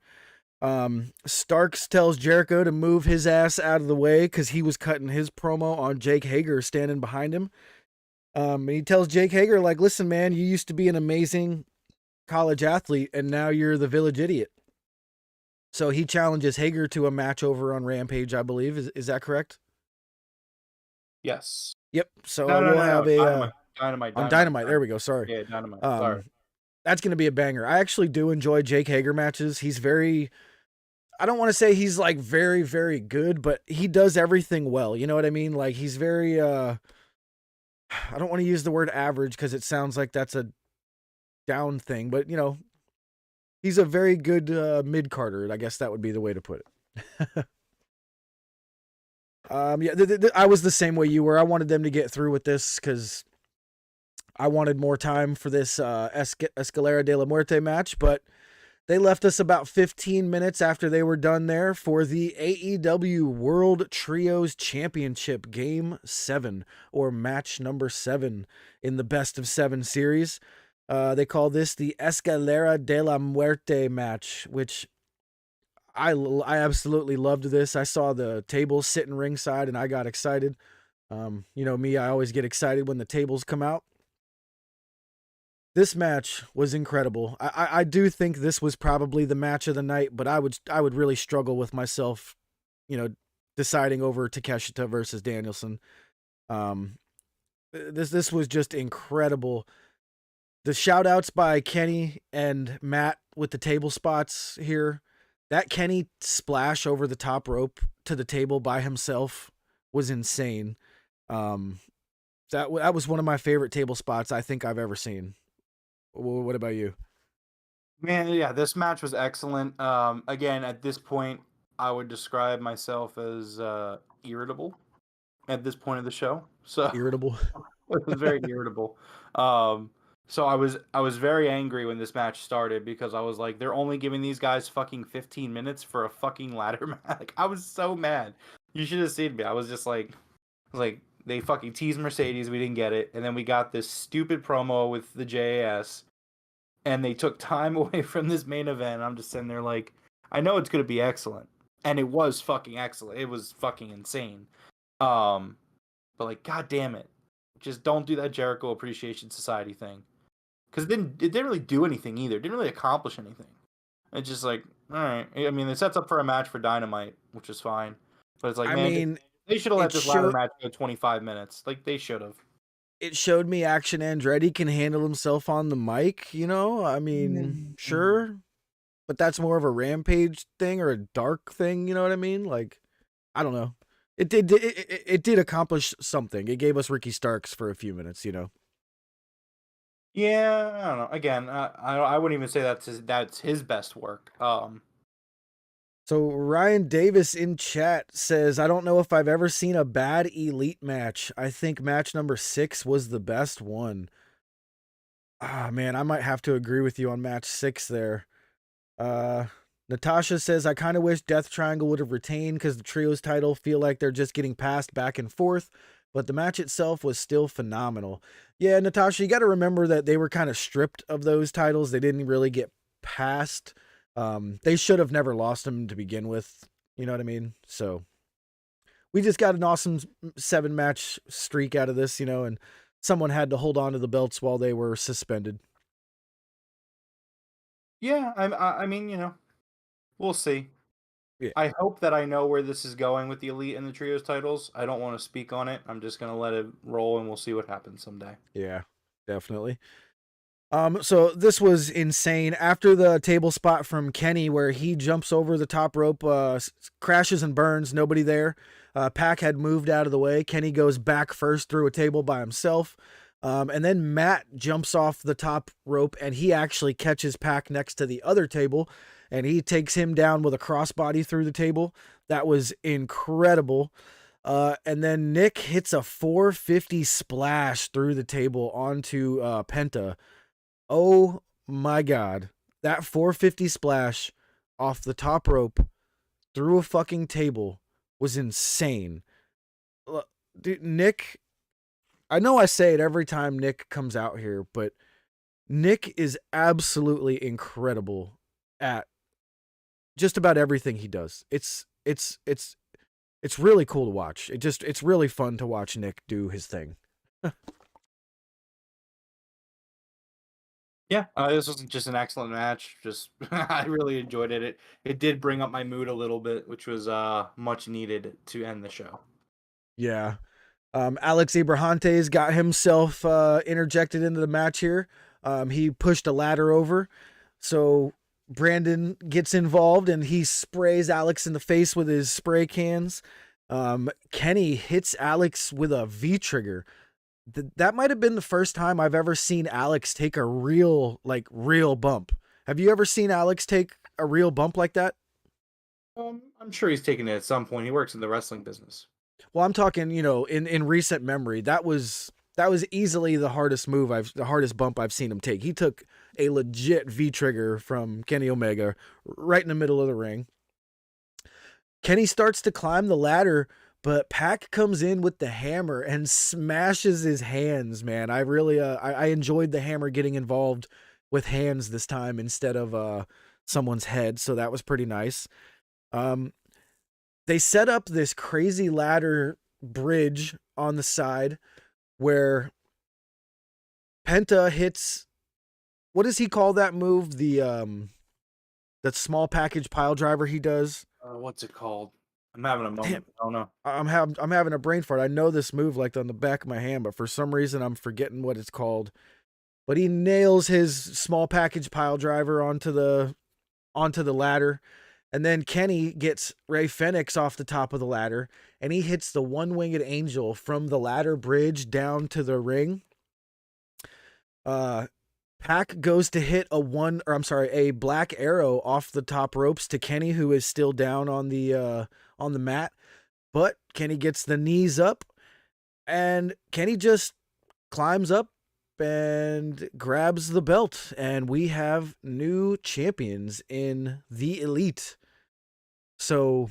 Starks tells Jericho to move his ass out of the way because he was cutting his promo on Jake Hager standing behind him. He tells Jake Hager, like, listen, man, you used to be an amazing college athlete, and now you're the village idiot. So he challenges Hager to a match over on Rampage, I believe. Is that correct? Yes. Yep. So No, we'll no, have no. a on Dynamite. Dynamite. There we go. Sorry. Yeah, Dynamite. Sorry. Um, that's gonna be a banger. I actually do enjoy Jake Hager matches. He's very. I don't want to say he's like very, very good, but he does everything well. You know what I mean? Like he's very. I don't want to use the word average because it sounds like that's a down thing, but he's a very good mid-carder. I guess that would be the way to put it. Yeah, I was the same way you were. I wanted them to get through with this because I wanted more time for this Escalera de la Muerte match, but they left us about 15 minutes after they were done there for the AEW World Trios Championship Game 7, or match number 7 in the Best of 7 series. They call this the Escalera de la Muerte match, which I absolutely loved this. I saw the tables sitting ringside and I got excited. You know me, I always get excited when the tables come out. This match was incredible. I do think this was probably the match of the night, but I would really struggle with myself, you know, deciding over Takeshita versus Danielson. This was just incredible. The shout outs by Kenny and Matt with the table spots here. That Kenny splash over the top rope to the table by himself was insane. That was one of my favorite table spots I think I've ever seen. What about you? Man, yeah, this match was excellent. Again, at this point, I would describe myself as irritable at this point of the show. So Irritable. it was very irritable. So I was very angry when this match started because I was like, they're only giving these guys fucking 15 minutes for a fucking ladder match. Like, I was so mad. You should have seen me. I was just like they fucking teased Mercedes, we didn't get it, and then we got this stupid promo with the JAS, and they took time away from this main event. I'm just sitting there like, I know it's gonna be excellent, and it was fucking excellent. It was fucking insane. But like, god damn it, just don't do that Jericho Appreciation Society thing, because it didn't really do anything either. It didn't really accomplish anything. It's just like, all right. I mean, it sets up for a match for Dynamite, which is fine, but it's like, I man, mean, they should have let this ladder match go 25 minutes. Like, they should have. it showed me Action Andretti can handle himself on the mic, you know? I mean, sure, but that's more of a Rampage thing or a dark thing, you know what I mean? Like, I don't know. It did accomplish something. It gave us Ricky Starks for a few minutes, you know? Yeah, I don't know. Again, I wouldn't even say that's his best work. So Ryan Davis in chat says, I don't know if I've ever seen a bad Elite match. I think match number 6 was the best one. Ah, man, I might have to agree with you on match 6 there. Natasha says, I kind of wish Death Triangle would have retained because the trios title feel like they're just getting passed back and forth, but the match itself was still phenomenal. Yeah, Natasha, you got to remember that they were kind of stripped of those titles. They didn't really get passed. They should have never lost them to begin with. You know what I mean? So we just got an awesome 7-match streak out of this, you know, and someone had to hold on to the belts while they were suspended. Yeah, I mean, you know, we'll see. Yeah. I hope that I know where this is going with the Elite and the Trios titles. I don't want to speak on it. I'm just gonna let it roll, and we'll see what happens someday. Yeah, definitely. So this was insane. After the table spot from Kenny, where he jumps over the top rope, crashes and burns, nobody there. Pac had moved out of the way. Kenny goes back first through a table by himself. And then Matt jumps off the top rope and he actually catches Pac next to the other table and he takes him down with a crossbody through the table. That was incredible. And then Nick hits a 450 splash through the table onto Penta. Oh my God. That 450 splash off the top rope through a fucking table was insane. Dude, Nick, I know I say it every time Nick comes out here, but Nick is absolutely incredible at just about everything he does. It's really cool to watch. It's really fun to watch Nick do his thing. Yeah, this was just an excellent match. Just I really enjoyed it. It did bring up my mood a little bit, which was much needed to end the show. Yeah. Alex Abrahantes got himself interjected into the match here. He pushed a ladder over. So Brandon gets involved and he sprays Alex in the face with his spray cans. Kenny hits Alex with a V-trigger. That might have been the first time I've ever seen Alex take a real bump. Have you ever seen Alex take a real bump like that? I'm sure he's taken it at some point. He works in the wrestling business. Well, I'm talking, in recent memory, that was easily the hardest bump I've seen him take. He took a legit V trigger from Kenny Omega right in the middle of the ring. Kenny starts to climb the ladder, but Pac comes in with the hammer and smashes his hands, man. I really I enjoyed the hammer getting involved with hands this time instead of someone's head, so that was pretty nice. Um they set up this crazy ladder bridge on the side where Penta hits, what does he call that move? That small package pile driver he does. What's it called? I'm having a Damn, moment. I don't know. I'm having a brain fart. I know this move like on the back of my hand, but for some reason I'm forgetting what it's called. But he nails his small package pile driver onto the ladder. And then Kenny gets Ray Fenix off the top of the ladder, and he hits the one-winged angel from the ladder bridge down to the ring. Pac goes to hit a black arrow off the top ropes to Kenny, who is still down on the mat. But Kenny gets the knees up, and Kenny just climbs up and grabs the belt, and we have new champions in the Elite. So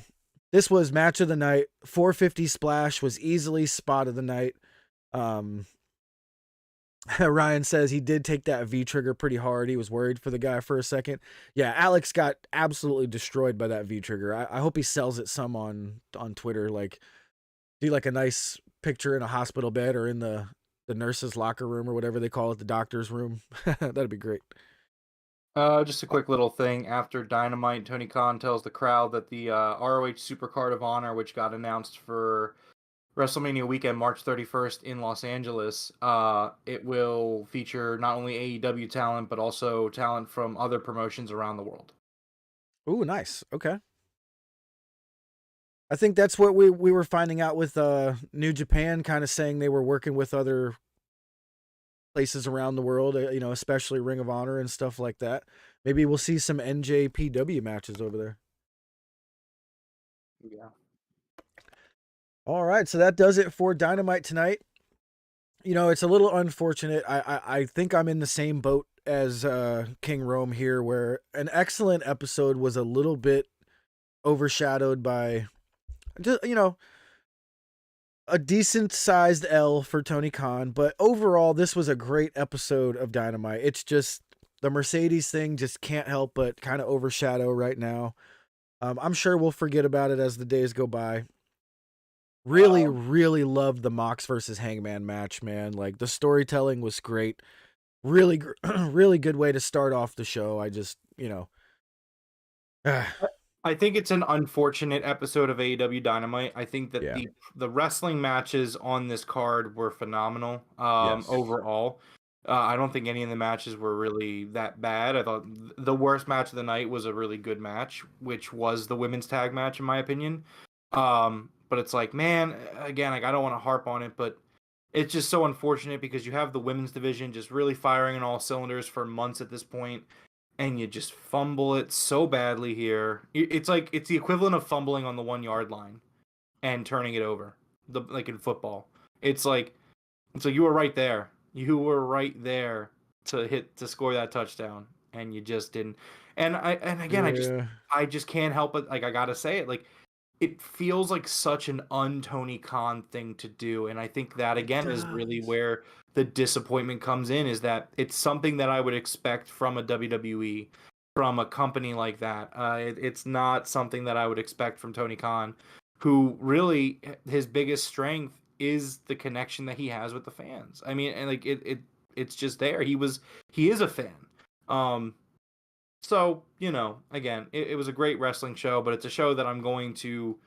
this was match of the night. 450 splash was easily spot of the night. Ryan says he did take that V trigger pretty hard. He was worried for the guy for a second. Yeah, Alex got absolutely destroyed by that V trigger. I hope he sells it some on Twitter. Like, do like a nice picture in a hospital bed or in the nurse's locker room or whatever they call it, the doctor's room. That'd be great. Just a quick little thing. After Dynamite, Tony Khan tells the crowd that the ROH Supercard of Honor, which got announced for WrestleMania weekend, March 31st in Los Angeles, it will feature not only AEW talent, but also talent from other promotions around the world. Ooh, nice. Okay. I think that's what we were finding out with New Japan, kind of saying they were working with other places around the world, especially Ring of Honor and stuff like that. Maybe we'll see some NJPW matches over there. Yeah. All right, so that does it for Dynamite tonight. It's a little unfortunate. I think I'm in the same boat as King Rome here, where an excellent episode was a little bit overshadowed by just, a decent sized L for Tony Khan, but overall this was a great episode of Dynamite. It's just the Mercedes thing just can't help but kind of overshadow right now. I'm sure we'll forget about it as the days go by. Really loved the Mox versus Hangman match, man. Like, the storytelling was great. Really really good way to start off the show. I just, I think it's an unfortunate episode of AEW Dynamite. I think that Yeah. the wrestling matches on this card were phenomenal Yes. overall. I don't think any of the matches were really that bad. I thought the worst match of the night was a really good match, which was the women's tag match, in my opinion. But it's like, man, again, like, I don't want to harp on it, but it's just so unfortunate because you have the women's division just really firing on all cylinders for months at this point, and you just fumble it so badly here. It's like it's the equivalent of fumbling on the 1 yard line and turning it over, like in football. It's like you were right there. You were right there to score that touchdown, and you just didn't. And again, Yeah. I just can't help it. Like, I gotta say it. Like, it feels like such an un-Tony Khan thing to do, and I think that again is really where the disappointment comes in, is that it's something that I would expect from a WWE, from a company like that. It's not something that I would expect from Tony Khan, who really, his biggest strength is the connection that he has with the fans. I mean, and like it's just there. He is a fan. So, again, it was a great wrestling show, but it's a show that I'm going to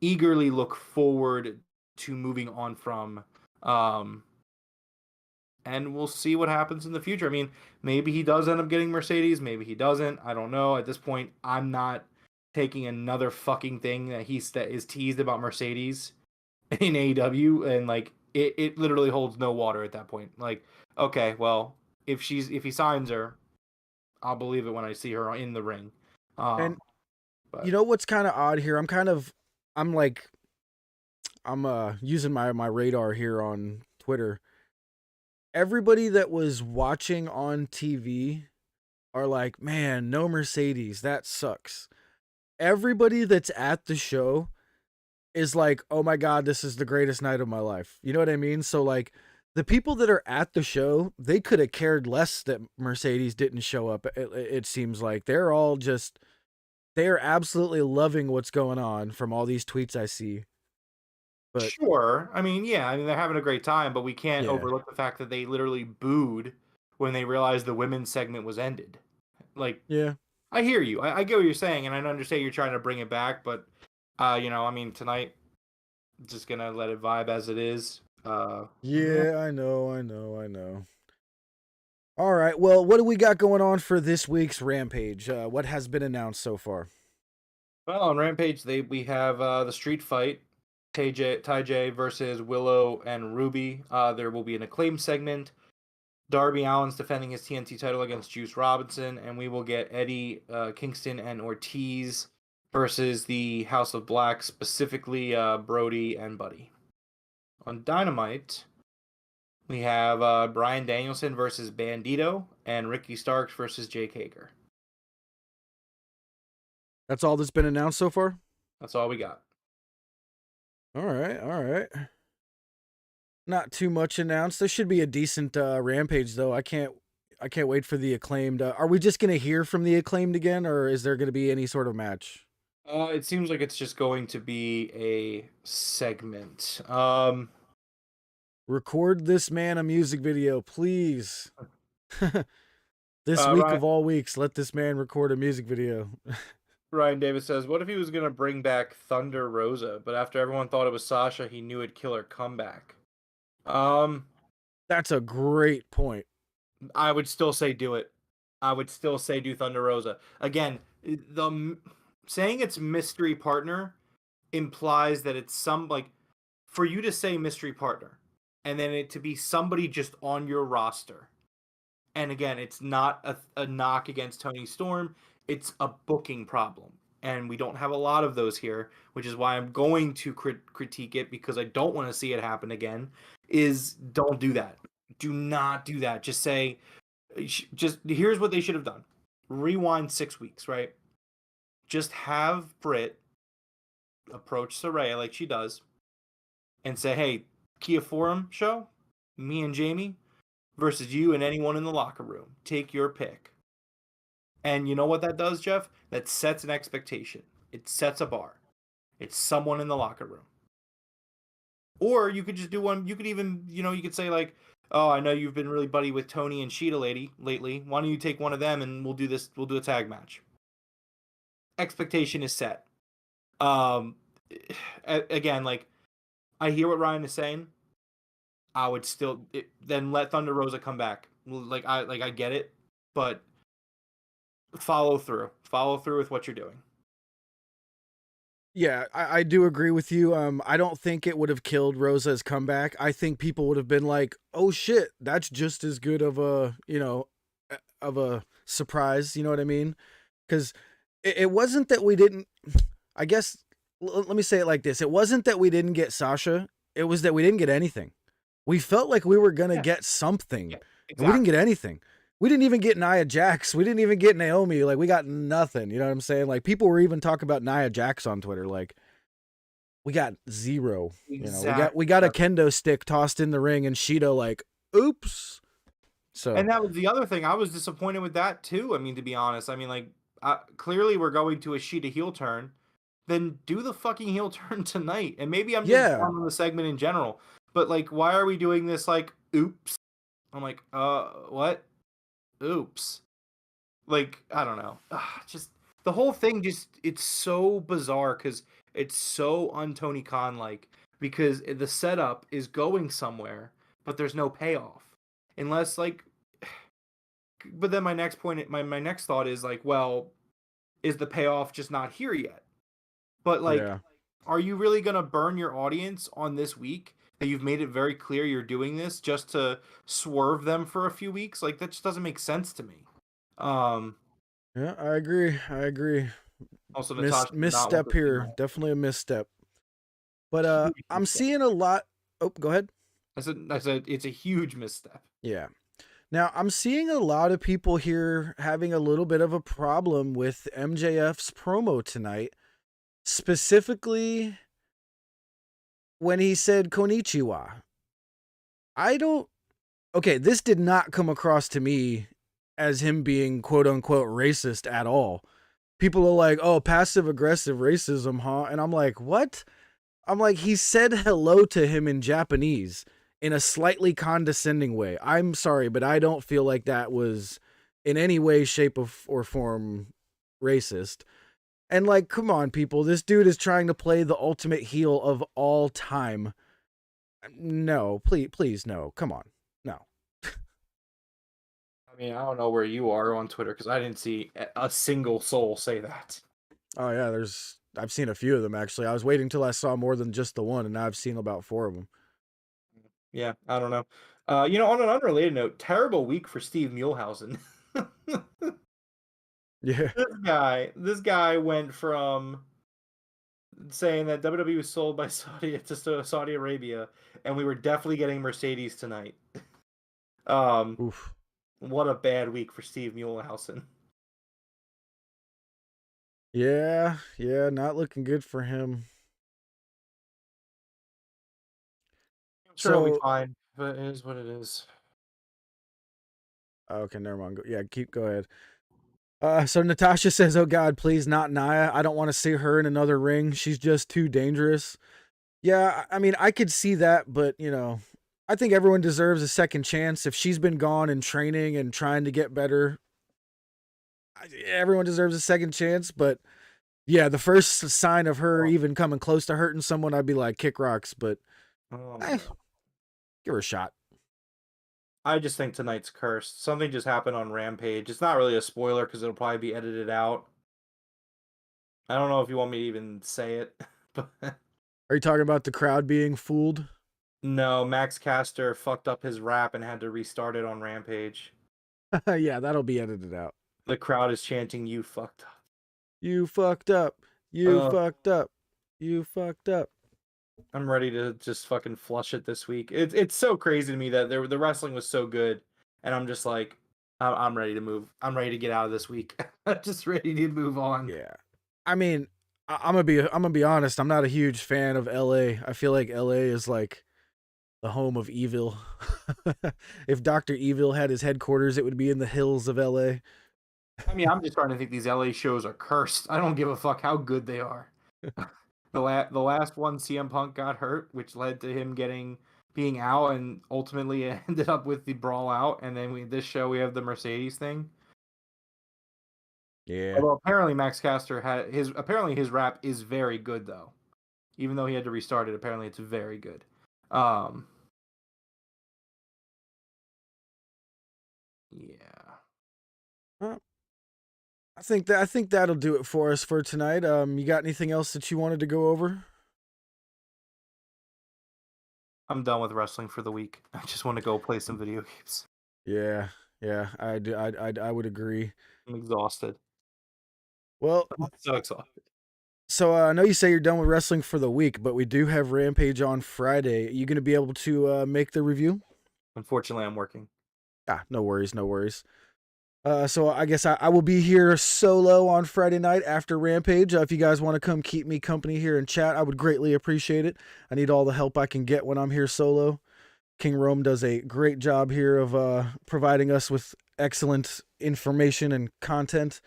eagerly look forward to moving on from. And we'll see what happens in the future. I mean, maybe he does end up getting Mercedes, maybe he doesn't. I don't know. At this point, I'm not taking another fucking thing that is teased about Mercedes in AEW, and like it literally holds no water at that point. Like, okay, well, if he signs her, I'll believe it when I see her in the ring. And But you know what's kind of odd here? I'm I'm using my radar here on Twitter. Everybody that was watching on TV are like, man, no Mercedes, that sucks. Everybody that's at the show is like, oh my god, this is the greatest night of my life. You know what I mean? So like, the people that are at the show, they could have cared less that Mercedes didn't show up. It seems like they're all just, they are absolutely loving what's going on from all these tweets I see. But Sure. I mean, yeah, I mean they're having a great time, but we can't yeah, overlook the fact that they literally booed when they realized the women's segment was ended. Like, yeah, I hear you. I get what you're saying, and I understand you're trying to bring it back, but I mean, tonight, just gonna let it vibe as it is. Yeah. yeah. I know. All right. Well, what do we got going on for this week's Rampage? What has been announced so far? Well, on Rampage, we have the street fight, Ty J versus Willow and Ruby. There will be an acclaim segment. Darby Allin's defending his TNT title against Juice Robinson, and we will get Eddie, Kingston, and Ortiz versus the House of Black, specifically Brody and Buddy. On Dynamite, we have Bryan Danielson versus Bandito and Ricky Starks versus Jake Hager. That's all that's been announced so far? That's all we got. All right. Not too much announced. There should be a decent Rampage though. I can't wait for the Acclaimed. Are we just gonna hear from the Acclaimed again, or is there gonna be any sort of match? It seems like it's just going to be a segment. Record this man a music video, please. This week Ryan, of all weeks, let this man record a music video. Ryan Davis says, "What if he was gonna bring back Thunder Rosa, but after everyone thought it was Sasha, he knew it'd kill her comeback?" That's a great point. I would still say do it. I would still say do Thunder Rosa. Again, saying it's mystery partner implies that it's for you to say mystery partner and then it to be somebody just on your roster. And again, it's not a knock against Tony Storm. It's a booking problem. And we don't have a lot of those here, which is why I'm going to critique it because I don't want to see it happen again, is don't do that. Do not do that. Just say, here's what they should have done. Rewind 6 weeks, right? Just have Britt approach Saraya like she does and say, hey, Kia Forum show, me and Jamie versus you and anyone in the locker room. Take your pick. And you know what that does, Jeff? That sets an expectation. It sets a bar. It's someone in the locker room. Or you could just do one. You could even, you could say like, oh, I know you've been really buddy with Tony and Sheeta lately. Why don't you take one of them and we'll do this? We'll do a tag match. Expectation is set. Again, like, I hear what Ryan is saying. I would still then let Thunder Rosa come back. I get it, but follow through with what you're doing. Yeah, I do agree with you. I don't think it would have killed Rosa's comeback. I think people would have been like, "Oh shit, that's just as good of a surprise." You know what I mean? Because it wasn't that we didn't. I guess let me say it like this: it wasn't that we didn't get Sasha. It was that we didn't get anything. We felt like we were gonna get something, exactly. And we didn't get anything. We didn't even get Nia Jax. We didn't even get Naomi. Like, we got nothing. You know what I'm saying? Like, people were even talking about Nia Jax on Twitter. Like, we got zero. Exactly. We got a kendo stick tossed in the ring, and Shido like, oops. So, and that was the other thing. I was disappointed with that too. I mean, to be honest, I mean, like, clearly we're going to a Shido heel turn. Then do the fucking heel turn tonight. And maybe I'm just down on the segment in general. But like, why are we doing this? Like, oops. I'm like, what? Oops. Like, I don't know. Just the whole thing it's so bizarre because it's so un-Tony Khan like, because the setup is going somewhere, but there's no payoff. Unless like, but then my next thought is like, well, is the payoff just not here yet? But like, are you really going to burn your audience on this week? That you've made it very clear you're doing this just to swerve them for a few weeks? Like, that just doesn't make sense to me. Yeah, I agree. Also, misstep here. Definitely a misstep. But Huge I'm misstep. seeing a lot. Oh, go ahead. I said it's a huge misstep. Yeah. Now, I'm seeing a lot of people here having a little bit of a problem with MJF's promo tonight, specifically when he said Konnichiwa. I don't. Okay, this did not come across to me as him being quote unquote racist at all. People are like, oh, passive aggressive racism, huh? And I'm like, what? I'm like, he said hello to him in Japanese in a slightly condescending way. I'm sorry, but I don't feel like that was in any way, shape, or form racist. And like, come on, people. This dude is trying to play the ultimate heel of all time. No, please, no. Come on. No. I mean, I don't know where you are on Twitter because I didn't see a single soul say that. Oh yeah, I've seen a few of them actually. I was waiting till I saw more than just the one, and now I've seen about 4 of them. Yeah, I don't know. On an unrelated note, terrible week for Steve Muehlhausen. Yeah. This guy went from saying that WWE was sold by Saudi Arabia, and we were definitely getting Mercedes tonight. Oof. What a bad week for Steve Muehlhausen. Yeah, not looking good for him. I'm sure it'll be So, fine, but it is what it is. okay, never mind. Go ahead. So Natasha says, "Oh God, please not Nia. I don't want to see her in another ring. She's just too dangerous." Yeah, I mean, I could see that, but I think everyone deserves a second chance. If she's been gone and training and trying to get better, everyone deserves a second chance. But yeah, the first sign of her even coming close to hurting someone, I'd be like, kick rocks. But give her a shot. I just think tonight's cursed. Something just happened on Rampage. It's not really a spoiler because it'll probably be edited out. I don't know if you want me to even say it, but Are you talking about the crowd being fooled? no, Max Caster fucked up his rap and had to restart it on Rampage. Yeah, that'll be edited out. The crowd is chanting, "You fucked up. You fucked up. You fucked up. You fucked up." I'm ready to just fucking flush it this week. It's so crazy to me that the wrestling was so good, and I'm just like, I'm ready to move. I'm ready to get out of this week. I'm just ready to move on. Yeah. I mean, I'm gonna be honest. I'm not a huge fan of LA. I feel like LA is like the home of evil. If Dr. Evil had his headquarters, it would be in the hills of LA. I mean, I'm just starting to think these LA shows are cursed. I don't give a fuck how good they are. The last one, CM Punk got hurt, which led to him being out, and ultimately it ended up with the brawl out. And then this show we have the Mercedes thing. Yeah. Although apparently Max Caster his rap is very good though, even though he had to restart it. Apparently it's very good. Yeah. Well, I think that'll do it for us for tonight. You got anything else that you wanted to go over? I'm done with wrestling for the week. I just want to go play some video games. Yeah, I do. I would agree. I'm exhausted. Well, I'm so exhausted. so I know you say you're done with wrestling for the week, but we do have Rampage on Friday. Are you gonna be able to make the review? Unfortunately, I'm working. No worries, no worries. So I guess I will be here solo on Friday night after Rampage. If you guys want to come keep me company here and chat, I would greatly appreciate it. I need all the help I can get when I'm here solo. King Rome does a great job here of providing us with excellent information and content.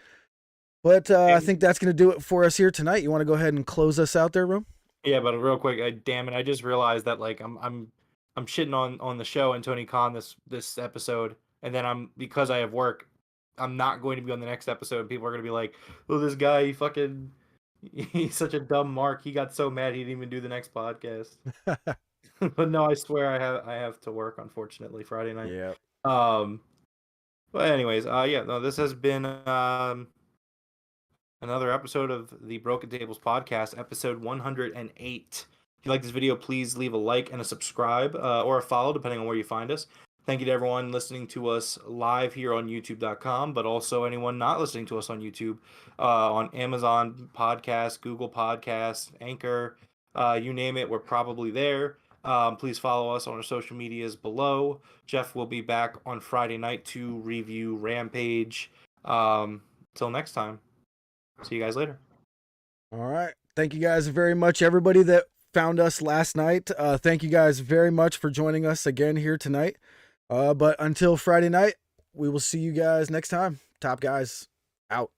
But I think that's going to do it for us here tonight. You want to go ahead and close us out there, Rome? Yeah, but real quick, damn it, I just realized that like I'm shitting on the show and Tony Khan this episode, and then because I have work, I'm not going to be on the next episode. And people are going to be like, "Oh, this guy, he's such a dumb mark. He got so mad he didn't even do the next podcast." But no, I swear I have to work, unfortunately, Friday night. Yeah. But anyways, yeah, no, this has been another episode of the Broken Tables podcast, episode 108. If you like this video, please leave a like and a subscribe or a follow, depending on where you find us. Thank you to everyone listening to us live here on YouTube.com, but also anyone not listening to us on YouTube, on Amazon Podcasts, Google Podcasts, Anchor, You name it, we're probably there. Please follow us on our social medias below. Jeff will be back on Friday night to review Rampage. Till next time. See you guys later. All right. Thank you guys very much, everybody that found us last night. Thank you guys very much for joining us again here tonight. But until Friday night, we will see you guys next time. Top Guys out.